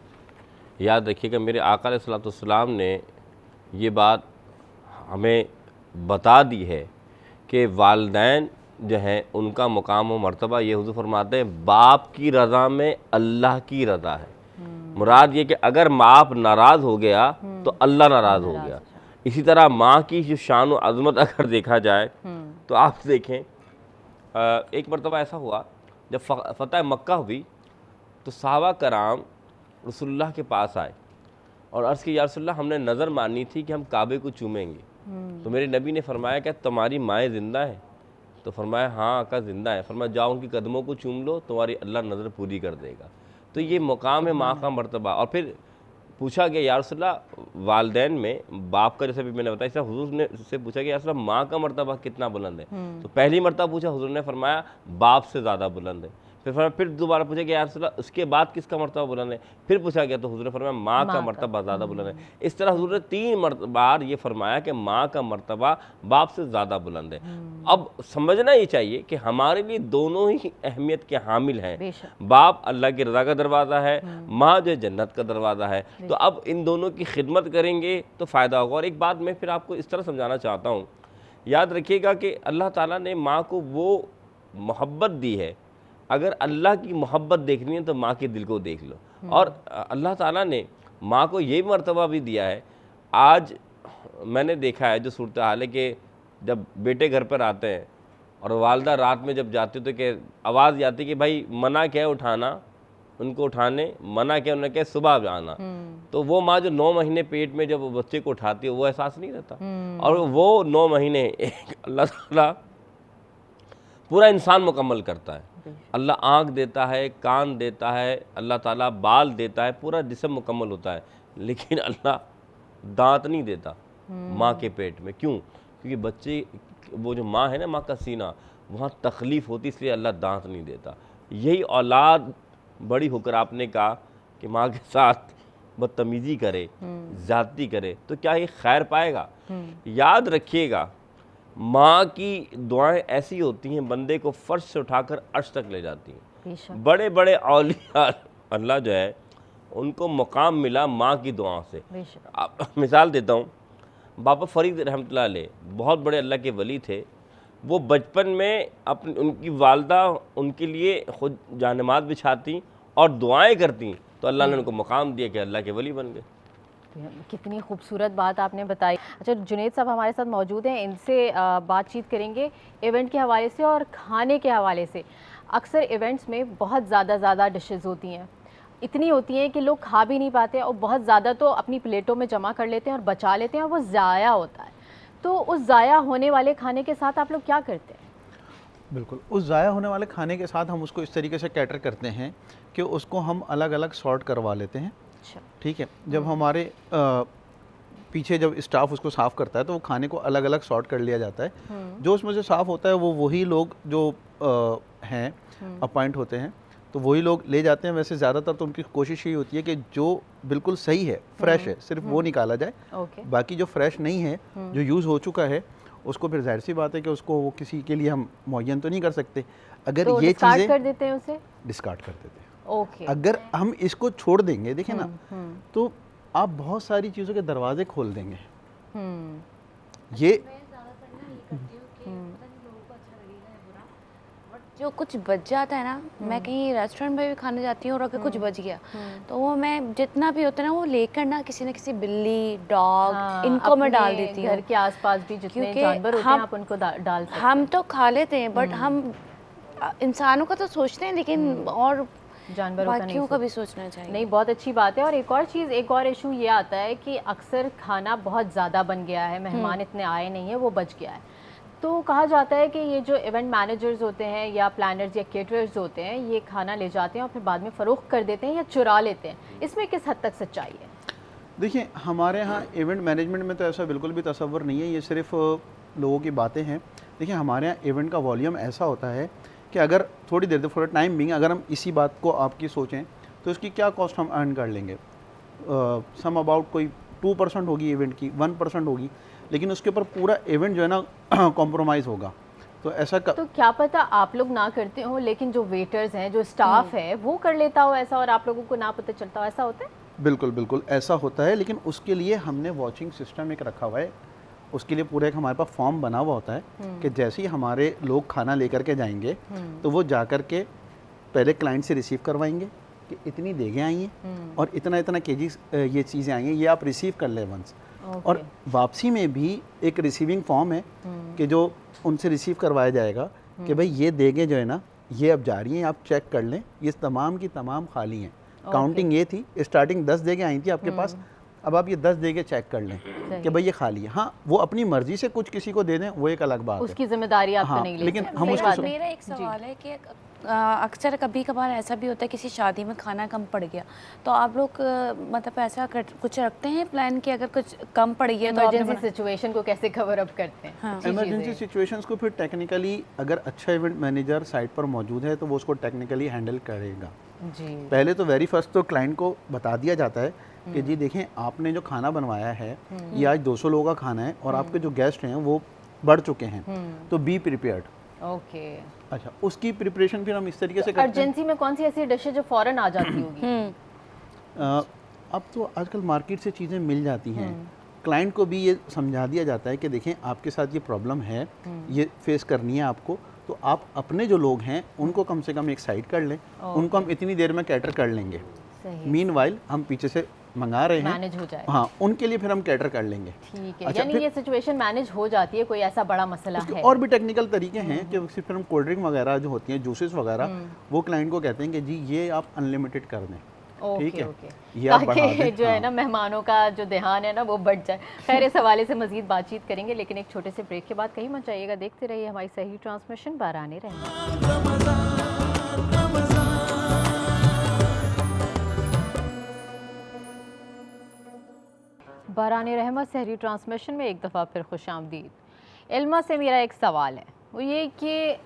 याद रखिएगा, मेरे आका अलैहिस्सलाम ने ये बात हमें बता दी है कि वालिदैन जो हैं उनका मुकाम व मर्तबा, ये हुज़ूर फरमाते हैं, बाप की रज़ा में अल्लाह की रज़ा है। मुराद ये कि अगर बाप नाराज़ हो गया तो अल्लाह नाराज़ हो गया। इसी तरह माँ की जो शान व अज़मत अगर देखा जाए तो आप देखें, एक मरतबा ऐसा हुआ जब फ़तह मक्का हुई तो सहाबा कराम रसूलुल्लाह के पास आए और अर्ज़ की, या रसूलुल्लाह, हमने नज़र मानी थी कि हम काबे को चूमेंगे। तो मेरे नबी ने फरमाया, क्या तुम्हारी माएँ ज़िंदा हैं? तो फरमाया, हाँ आका ज़िंदा है। फरमाया, जाओ उनकी कदमों को चूम लो, तुम्हारी अल्लाह नज़र पूरी कर देगा। तो ये मुकाम है माँ का मर्तबा। और फिर पूछा गया, या रसूलुल्लाह, वालिदैन में बाप का, जैसे भी मैंने बताया, इसलिए हुजूर ने से पूछा गया, या रसूलुल्लाह, माँ का मर्तबा कितना बुलंद है? तो पहली मर्तबा पूछा, हुजूर ने फरमाया बाप से ज़्यादा बुलंद है। फिर दोबारा पूछा गया, या रसूलुल्लाह, उसके बाद किसका मर्तबा बुलंद है? फिर पूछा गया तो हुजूर ने फरमाया माँ का मर्तबा ज़्यादा बुलंद है। इस तरह हुजूर ने 3 बार ये फरमाया कि माँ का मर्तबा बाप से ज़्यादा बुलंद है। अब समझना ये चाहिए कि हमारे लिए दोनों ही अहमियत के हामिल हैं। बाप अल्लाह की रज़ा का दरवाज़ा है, माँ जो जन्नत का दरवाज़ा है। तो अब इन दोनों की खिदमत करेंगे तो फ़ायदा होगा। और एक बात मैं फिर आपको इस तरह समझाना चाहता हूँ, याद रखिएगा कि अल्लाह ताला ने माँ को वो मोहब्बत दी है। अगर अल्लाह की मोहब्बत देखनी है तो माँ के दिल को देख लो। और अल्लाह ताला ने माँ को ये मर्तबा भी दिया है। आज मैंने देखा है जो सूरत हाल है कि जब बेटे घर पर आते हैं और वालदा रात में जब जाती तो कि आवाज़ जाती कि भाई मना क्या है उठाना, उनको उठाने मना क्या, उन्होंने क्या सुबह आना। तो वो माँ जो 9 महीने पेट में जब बच्चे को उठाती है वो एहसास नहीं रहता। और वो 9 महीने अल्लाह ताला पूरा इंसान मुकम्मल करता है। अल्लाह आँख देता है, कान देता है, अल्लाह ताला बाल देता है, पूरा जिस्म मुकम्मल होता है। लेकिन अल्लाह दांत नहीं देता माँ के पेट में। क्यों? क्योंकि बच्चे, वो जो माँ है ना, माँ का सीना, वहाँ तकलीफ़ होती, इसलिए अल्लाह दांत नहीं देता। यही औलाद बड़ी होकर आपने कहा कि माँ के साथ बदतमीज़ी करे, ज़्यादती करे, तो क्या ये खैर पाएगा? याद रखिएगा, माँ की दुआएं ऐसी होती हैं, बंदे को फर्श से उठाकर अर्श तक ले जाती हैं। बड़े बड़े औलिया अल्लाह जो है उनको मुकाम मिला माँ की दुआओं से। मिसाल देता हूँ, बाबा फरीद रहमतुल्लाह अलैह बहुत बड़े अल्लाह के वली थे। वो बचपन में अपनी, उनकी वालदा उनके लिए खुद जानमाज़ बिछाती और दुआएं करती, तो अल्लाह ने उनको मुकाम दिया कि अल्लाह के वली बन गए। कितनी खूबसूरत बात आपने बताई। अच्छा, जुनैद साहब हमारे साथ मौजूद हैं, इनसे बातचीत करेंगे इवेंट के हवाले से और खाने के हवाले से। अक्सर इवेंट्स में बहुत ज़्यादा डिशेज़ होती हैं, इतनी होती हैं कि लोग खा भी नहीं पाते और बहुत ज़्यादा तो अपनी प्लेटों में जमा कर लेते हैं और बचा लेते हैं और वो ज़ाया होता है। तो उस ज़ाया होने वाले खाने के साथ आप लोग क्या करते हैं? बिल्कुल, उस ज़ाया होने वाले खाने के साथ हम उसको इस तरीके से कैटर करते हैं कि उसको हम अलग अलग सॉर्ट करवा लेते हैं। ठीक है, जब हमारे पीछे जब स्टाफ उसको साफ़ करता है तो वो खाने को अलग अलग सॉर्ट कर लिया जाता है। जो उसमें से साफ़ होता है वो वही लोग जो हैं अपॉइंट होते हैं, तो वही लोग ले जाते हैं। वैसे ज़्यादातर तो उनकी कोशिश यही होती है कि जो बिल्कुल सही है, फ्रेश है, सिर्फ वो निकाला जाए। बाकी जो फ्रेश नहीं है, जो यूज़ हो चुका है, उसको फिर जाहिर सी बात है कि उसको वो किसी के लिए हम मुहैयन तो नहीं कर सकते। अगर तो ये चीज़ें कर देते हैं, उसे डिस्कार्ड कर देते हैं। अगर हम इसको छोड़ देंगे, देखें ना, तो आप बहुत सारी चीज़ों के दरवाजे खोल देंगे। ये जो कुछ बच जाता है ना, मैं कहीं रेस्टोरेंट में भी खाने जाती हूँ और अगर कुछ बच गया तो वो मैं जितना भी होता है ना वो लेकर ना किसी न किसी बिल्ली, डॉग, इनको मैं डाल देती हूँ। घर के आसपास भी जितने जानवर होते हैं आप उनको डाल सकते हैं। हम तो खा लेते हैं, बट हम इंसानों का तो सोचते हैं, लेकिन और जानवरों का भी सोचना चाहिए। नहीं, बहुत अच्छी बात है। और एक और चीज़, एक और इशू ये आता है कि अक्सर खाना बहुत ज़्यादा बन गया है, मेहमान इतने आए नहीं है, वो बच गया है, तो कहा जाता है कि ये जो इवेंट मैनेजर्स होते हैं या प्लानर्स या केटरर्स होते हैं, ये खाना ले जाते हैं और फिर बाद में फ़रोख्त कर देते हैं या चुरा लेते हैं। इसमें किस हद तक सच्चाई है? देखिए, हमारे यहाँ इवेंट मैनेजमेंट में तो ऐसा बिल्कुल भी तसव्वुर नहीं है। ये सिर्फ लोगों की बातें हैं, देखिए हमारे यहाँ इवेंट का वॉल्यूम ऐसा होता है कि अगर थोड़ी देर फॉर टाइम बिंग अगर हम इसी बात को आपकी सोचें तो इसकी क्या कॉस्ट हम अर्न कर लेंगे, सम अबाउट कोई 2% होगी इवेंट की, 1% होगी, लेकिन उसके ऊपर पूरा इवेंट जो है ना कॉम्प्रोमाइज़ होगा। तो ऐसा तो क्या पता आप लोग ना करते हो लेकिन जो वेटर्स हैं, जो स्टाफ है वो कर लेता हो ऐसा और आप लोगों को ना पता चलता हो, ऐसा होता है? बिल्कुल बिल्कुल ऐसा होता है, लेकिन उसके लिए हमने वॉचिंग सिस्टम एक रखा हुआ है। उसके लिए पूरा एक हमारे पास फॉर्म बना हुआ होता है कि जैसे ही हमारे लोग खाना लेकर के जाएंगे तो वो जा कर के पहले क्लाइंट से रिसीव करवाएंगे कि इतनी देगें आई हैं और इतना इतना केजीज ये चीज़ें आई हैं, ये आप रिसीव कर लें वंस। और वापसी में भी एक रिसीविंग फॉर्म है कि जो उनसे रिसीव करवाया जाएगा कि भाई ये देगें जो है ना ये अब जा रही हैं, आप चेक कर लें, ये तमाम की तमाम खाली हैं। काउंटिंग ये थी, स्टार्टिंग 10 देगें आई थी आपके पास, अब आप ये 10 देगें चेक कर लें कि भाई ये खाली है। हाँ, वो अपनी मर्जी से कुछ किसी को दे दें वो एक अलग बात है, उसकी जिम्मेदारी आप हाँ, नहीं ले लेकिन सकते। हम उसको मेरा एक सवाल है कि अक्सर कभी कभार ऐसा भी होता है किसी शादी में खाना कम पड़ गया, तो आप लोग मतलब ऐसा कुछ रखते हैं प्लान कि अगर कुछ कम पड़ गया तो इमरजेंसी सिचुएशन को कैसे कवर अप करते हैं? हाँ। इमरजेंसी सिचुएशंस को फिर टेक्निकली अगर अच्छा इवेंट मैनेजर साइट पर मौजूद है तो वो उसको टेक्निकली हैंडल करेगा। जी। पहले तो वेरी फर्स्ट तो क्लाइंट को बता दिया जाता है कि जी देखें आपने जो खाना बनवाया है ये आज 200 लोगों का खाना है और आपके जो गेस्ट हैं वो बढ़ चुके हैं, तो बी प्रिपेयर्ड। ओके। अच्छा, उसकी प्रिपरेशन फिर हम इस तरीके से करते हैं। अर्जेंसी में कौन सी ऐसी डिश है जो फौरन आ जाती होगी? अब तो आजकल मार्केट से चीज़ें मिल जाती हैं। क्लाइंट को भी ये समझा दिया जाता है कि देखें आपके साथ ये प्रॉब्लम है, ये फेस करनी है आपको, तो आप अपने जो लोग हैं उनको कम से कम एक साइड कर लें, उनको हम इतनी देर में कैटर कर लेंगे। मीनवाइल हम पीछे से मंगा रहे हैं, मैनेज हो जाए। हाँ, उनके लिए फिर हम कैटर कर लेंगे। ठीक है। अच्छा, यानी फिर ये सिचुएशन मैनेज हो जाती है, कोई ऐसा बड़ा मसला है? और भी टेक्निकल तरीके हैं कि सिर्फ हम कोल्ड ड्रिंक वगैरह जो होती हैं, जूसेस वगैरह, वो क्लाइंट को कहते हैं कि जी ये आप अनलिमिटेड कर दें, ठीक है, ये आप बढ़ा ताकि दें, जो है ना मेहमानों का जो ध्यान है ना वो बढ़ जाए। खैर इस हवाले से मजीद बातचीत करेंगे, लेकिन एक छोटे से ब्रेक के बाद कहीं मत जाइएगा, देखते रहिए हमारी सही ट्रांसमिशन बाराने रहेंगे। बाराने रहमत सहरी ट्रांसमिशन में एक दफ़ा फिर खुश आमदीद। इल्मा से मेरा एक सवाल है, वो ये कि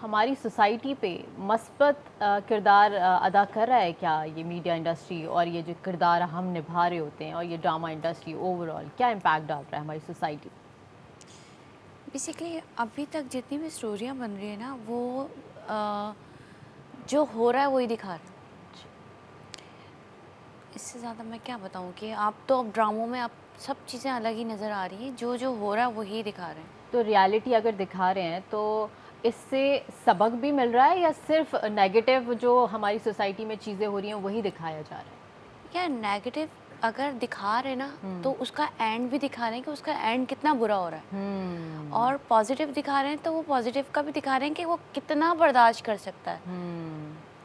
हमारी सोसाइटी पे मस्बत किरदार अदा कर रहा है क्या ये मीडिया इंडस्ट्री, और ये जो किरदार हम निभा रहे होते हैं और ये ड्रामा इंडस्ट्री ओवरऑल क्या इम्पैक्ट डाल रहा है हमारी सोसाइटी? बेसिकली अभी तक जितनी भी स्टोरियाँ बन रही है ना वो जो हो रहा है वही दिखा रहा है। इससे ज़्यादा मैं क्या बताऊँ कि आप तो अब ड्रामों में आप सब चीज़ें अलग ही नज़र आ रही हैं, जो जो हो रहा है वही दिखा रहे हैं। तो रियलिटी अगर दिखा रहे हैं तो इससे सबक भी मिल रहा है या सिर्फ नेगेटिव जो हमारी सोसाइटी में चीज़ें हो रही हैं वही दिखाया जा रहा है? या नेगेटिव अगर दिखा रहे ना तो उसका एंड भी दिखा रहे हैं कि उसका एंड कितना बुरा हो रहा है, और पॉजिटिव दिखा रहे हैं तो वो पॉजिटिव का भी दिखा रहे हैं कि वो कितना बर्दाश्त कर सकता है।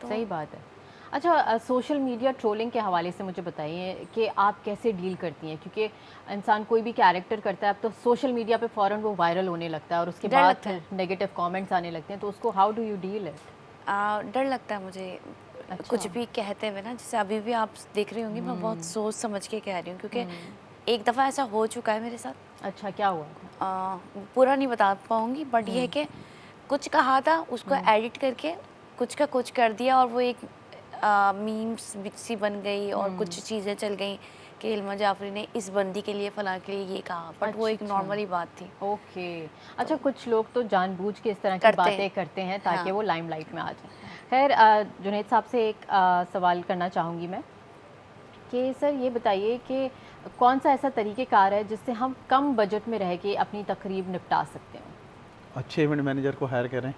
तो सही बात है। अच्छा, सोशल मीडिया ट्रोलिंग के हवाले से मुझे बताइए कि आप कैसे डील करती हैं, क्योंकि इंसान कोई भी कैरेक्टर करता है अब तो सोशल मीडिया पे फ़ौरन वो वायरल होने लगता है और उसके बाद फिर नेगेटिव कमेंट्स आने लगते हैं, तो उसको how do you deal it? डर लगता है मुझे। अच्छा। कुछ भी कहते हुए ना, जैसे अभी भी आप देख रही होंगी मैं बहुत सोच समझ के कह रही हूँ, क्योंकि एक दफ़ा ऐसा हो चुका है मेरे साथ। अच्छा, क्या हुआ? पूरा नहीं बता पाऊँगी, बट ये है कि कुछ कहा था, उसको एडिट करके कुछ का कुछ कर दिया और वो एक मीम्स सी बन गई और कुछ चीज़ें चल गई कि इल्मा जाफरी ने इस बंदी के लिए फलां के लिए ये कहा, बट वो एक नॉर्मल ही बात थी। ओके। अच्छा, कुछ लोग तो जानबूझ के इस तरह की बातें करते हैं ताकि वो लाइमलाइट में आ जाए। खैर, जुनैद साहब से एक सवाल करना चाहूँगी मैं कि सर ये बताइए कि कौन सा ऐसा तरीक़ेकार है जिससे हम कम बजट में रह के अपनी तकरीब निपटा सकते हैं? अच्छे इवेंट मैनेजर को हायर करें।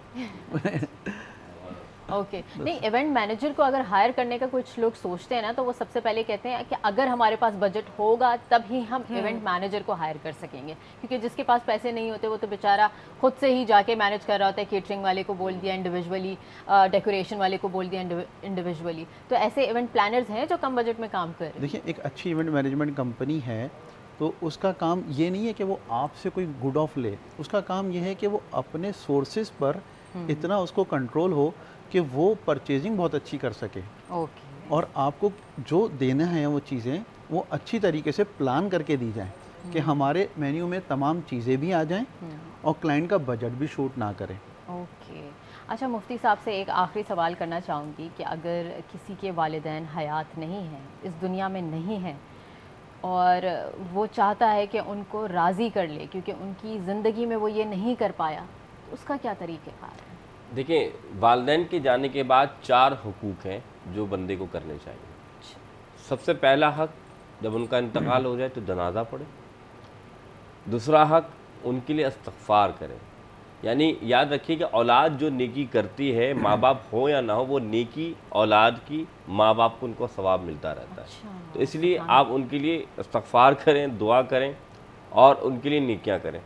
ओके। नहीं, इवेंट मैनेजर को अगर हायर करने का कुछ लोग सोचते हैं ना तो वो सबसे पहले कहते हैं कि अगर हमारे पास बजट होगा तब ही हम इवेंट मैनेजर को हायर कर सकेंगे, क्योंकि जिसके पास पैसे नहीं होते वो तो बेचारा खुद से ही जाके मैनेज कर रहा होता है। केटरिंग वाले को बोल दिया इंडिविजुअली, डेकोरेशन वाले को बोल दिया इंडिविजुअली। तो ऐसे इवेंट प्लानर्स हैं जो कम बजट में काम कर रहे हैं। देखिए, एक अच्छी इवेंट मैनेजमेंट कंपनी है तो उसका काम ये नहीं है कि वो आपसे कोई गुड ऑफ ले, उसका काम ये है कि वो अपने सोर्सेज पर इतना उसको कंट्रोल हो कि वो परचेजिंग बहुत अच्छी कर सके। ओके। और आपको जो देना है वो चीज़ें वो अच्छी तरीके से प्लान करके दी जाएं। कि हमारे मेन्यू में तमाम चीज़ें भी आ जाएं और क्लाइंट का बजट भी शूट ना करें। ओके। अच्छा, मुफ्ती साहब से एक आखिरी सवाल करना चाहूँगी कि अगर किसी के वालिदैन हयात नहीं हैं, इस दुनिया में नहीं हैं, और वो चाहता है कि उनको राज़ी कर ले क्योंकि उनकी ज़िंदगी में वो ये नहीं कर पाया, तो उसका क्या तरीक़ेकार है? देखिए, वालिदैन के जाने के बाद 4 हुकूक हैं जो बंदे को करने चाहिए। सबसे पहला हक, जब उनका इंतकाल हो जाए तो जनाजा पढ़े। दूसरा हक, उनके लिए इस्तग़फ़ार करें। यानी याद रखिए कि औलाद जो नेकी करती है, माँ बाप हो या ना हो, वो नेकी औलाद की माँ बाप को उनको सवाब मिलता रहता है। अच्छा, तो इसलिए आप उनके लिए इस्तग़फ़ार करें, दुआ करें और उनके लिए नेकियां करें।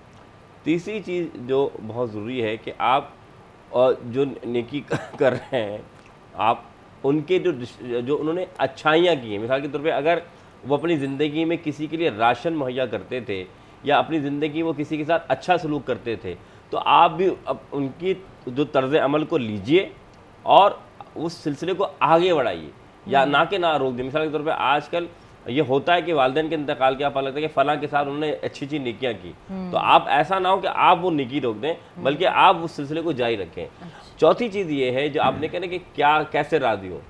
तीसरी चीज़ जो बहुत ज़रूरी है कि आप जो नेकी कर रहे हैं, आप उनके जो उन्होंने अच्छाइयाँ की हैं, मिसाल के तौर पे अगर वो अपनी ज़िंदगी में किसी के लिए राशन मुहैया करते थे या अपनी ज़िंदगी वो किसी के साथ अच्छा सलूक करते थे, तो आप भी अब उनकी जो तर्ज़ अमल को लीजिए और उस सिलसिले को आगे बढ़ाइए, या ना कि ना रोक दें। मिसाल के तौर पे आजकल ये होता है कि वालिदैन के इंतकाल के आप लगता है कि फ़लाँ के साथ उन्होंने अच्छी अच्छी नेकियां की, तो आप ऐसा ना हो कि आप वो नेकी रोक दें, बल्कि आप उस सिलसिले को जारी रखें। चौथी चीज़ ये है जो आपने कहना कि क्या कैसे राज़ी हो।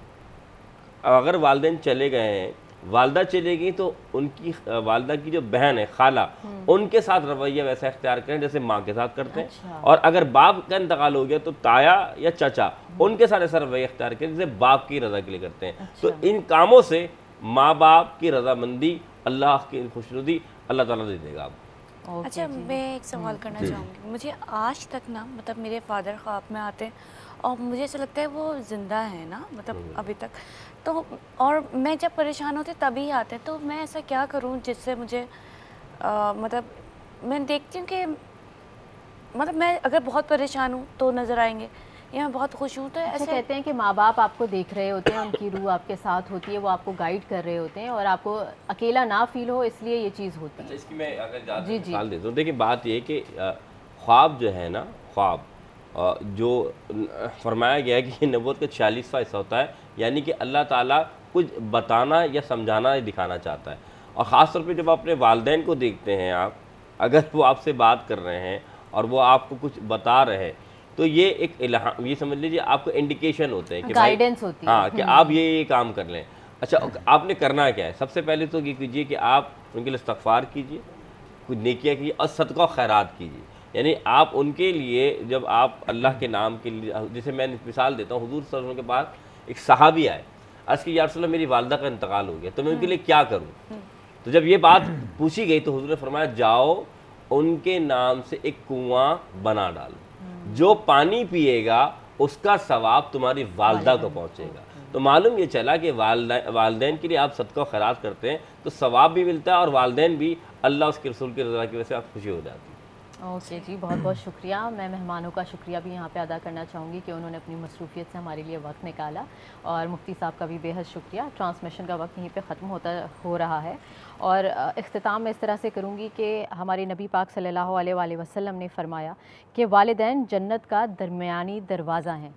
अगर वालिदैन चले गए हैं, वालदा चले गई, तो उनकी वालदा की जो बहन है, खाला, उनके साथ रवैया वैसा इख्तियार करें जैसे माँ के साथ करते हैं। अच्छा। और अगर बाप का इंतकाल हो गया तो ताया या चाचा, उनके साथ ऐसा रवैया इख्तियार करें जैसे बाप की रज़ा के लिए करते हैं। अच्छा। तो इन कामों से माँ बाप की रज़ामंदी, अल्लाह की खुशनुदी अल्लाह ताला दे देगा आपको। ओके अच्छा, जी। मैं एक सवाल करना चाहूँगी। मुझे आज तक ना, मतलब मेरे फादर ख्वाब में आते हैं और मुझे ऐसा लगता है वो ज़िंदा है ना, मतलब अभी तक, तो और मैं जब परेशान होती तभी आते हैं, तो मैं ऐसा क्या करूँ जिससे मुझे मतलब मैं देखती हूँ कि मतलब मैं अगर बहुत परेशान हूँ तो नज़र आएंगे, या मैं बहुत खुश हूँ तो अच्छा, ऐसे। कहते हैं कि माँ बाप आपको देख रहे होते हैं, उनकी रूह आपके साथ होती है, वो आपको गाइड कर रहे होते हैं और आपको अकेला ना फील हो, इसलिए ये चीज़ होती है। इसकी मैं अगर ज़्यादा जी, जी। मिसाल देता हूँ, देखिए बात ये कि ख्वाब जो है ना, ख्वाब जो फरमाया गया है कि नबूवत का 46वां हिस्सा होता है, यानी कि अल्लाह ताला कुछ बताना या समझाना या दिखाना चाहता है। और ख़ास तौर पे जब अपने वालिदैन को देखते हैं आप, अगर वो आपसे बात कर रहे हैं और वो आपको कुछ बता रहे हैं, तो ये एक इल्हाम, ये समझ लीजिए आपको इंडिकेशन होते हैं कि भाई, गाइडेंस होती है। हाँ, कि आप ये काम कर लें। अच्छा, आपने करना क्या है? सबसे पहले तो ये कीजिए कि आप उनके लिए इस्तग़फ़ार कीजिए, कुछ नेकियां कीजिए और सदका खैरात कीजिए। यानी आप उनके लिए, जब आप अल्लाह के नाम के लिए, जैसे मैं मिसाल देता हूँ, हुज़ूर सल्लल्लाहु अलैहि वसल्लम के पास एक सहाबी आए, अर्ज़ की या रसूल अल्लाह, मेरी वालिदा का इंतकाल हो गया, तो मैं उनके लिए क्या करूँ? तो जब ये बात पूछी गई तो हुज़ूर ने फरमाया, जाओ उनके नाम से एक कुआं बना डालो, जो पानी पिएगा उसका सवाब तुम्हारी वालिदा को पहुँचेगा। तो मालूम ये चला कि वालिदैन के लिए आप सदका खैरात करते हैं तो सवाब भी मिलता है और वालिदैन भी अल्लाह उसके रसूल की रज़ा की वजह से आप खुशी हो जाती है। ओके जी, बहुत बहुत शुक्रिया। मैं मेहमानों का शुक्रिया भी यहाँ पे अदा करना चाहूँगी कि उन्होंने अपनी मसरूफ़ियत से हमारे लिए वक्त निकाला, और मुफ्ती साहब का भी बेहद शुक्रिया। ट्रांसमिशन का वक्त यहीं पे ख़त्म हो रहा है, और इख्तिताम मैं इस तरह से करूँगी कि हमारे नबी पाक सल्लल्लाहु अलैहि वसल्लम ने फ़रमाया कि वालिदैन जन्नत का दरमियानी दरवाज़ा हैं।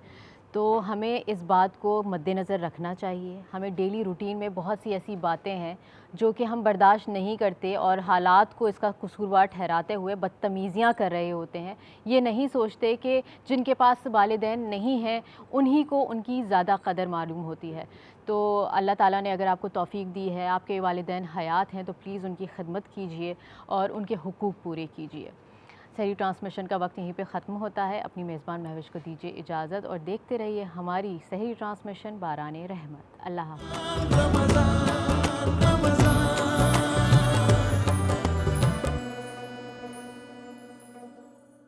तो हमें इस बात को मद्देनज़र रखना चाहिए। हमें डेली रूटीन में बहुत सी ऐसी बातें हैं जो कि हम बर्दाश्त नहीं करते और हालात को इसका कसूरवार ठहराते हुए बदतमीज़ियाँ कर रहे होते हैं। ये नहीं सोचते कि जिनके पास वालिदैन नहीं हैं उन्हीं को उनकी ज़्यादा कदर मालूम होती है। तो अल्लाह ताला ने अगर आपको तौफ़ीक दी है, आपके वालिदैन हयात हैं, तो प्लीज़ उनकी खिदमत कीजिए और उनके हुकूक़ पूरे कीजिए। सहरी ट्रांसमिशन का वक्त यहीं पे ख़त्म होता है। अपनी मेज़बान महविश को दीजिए इजाज़त और देखते रहिए हमारी सहरी ट्रांसमिशन बाराने रहमत। अल्लाह हाफ़िज़।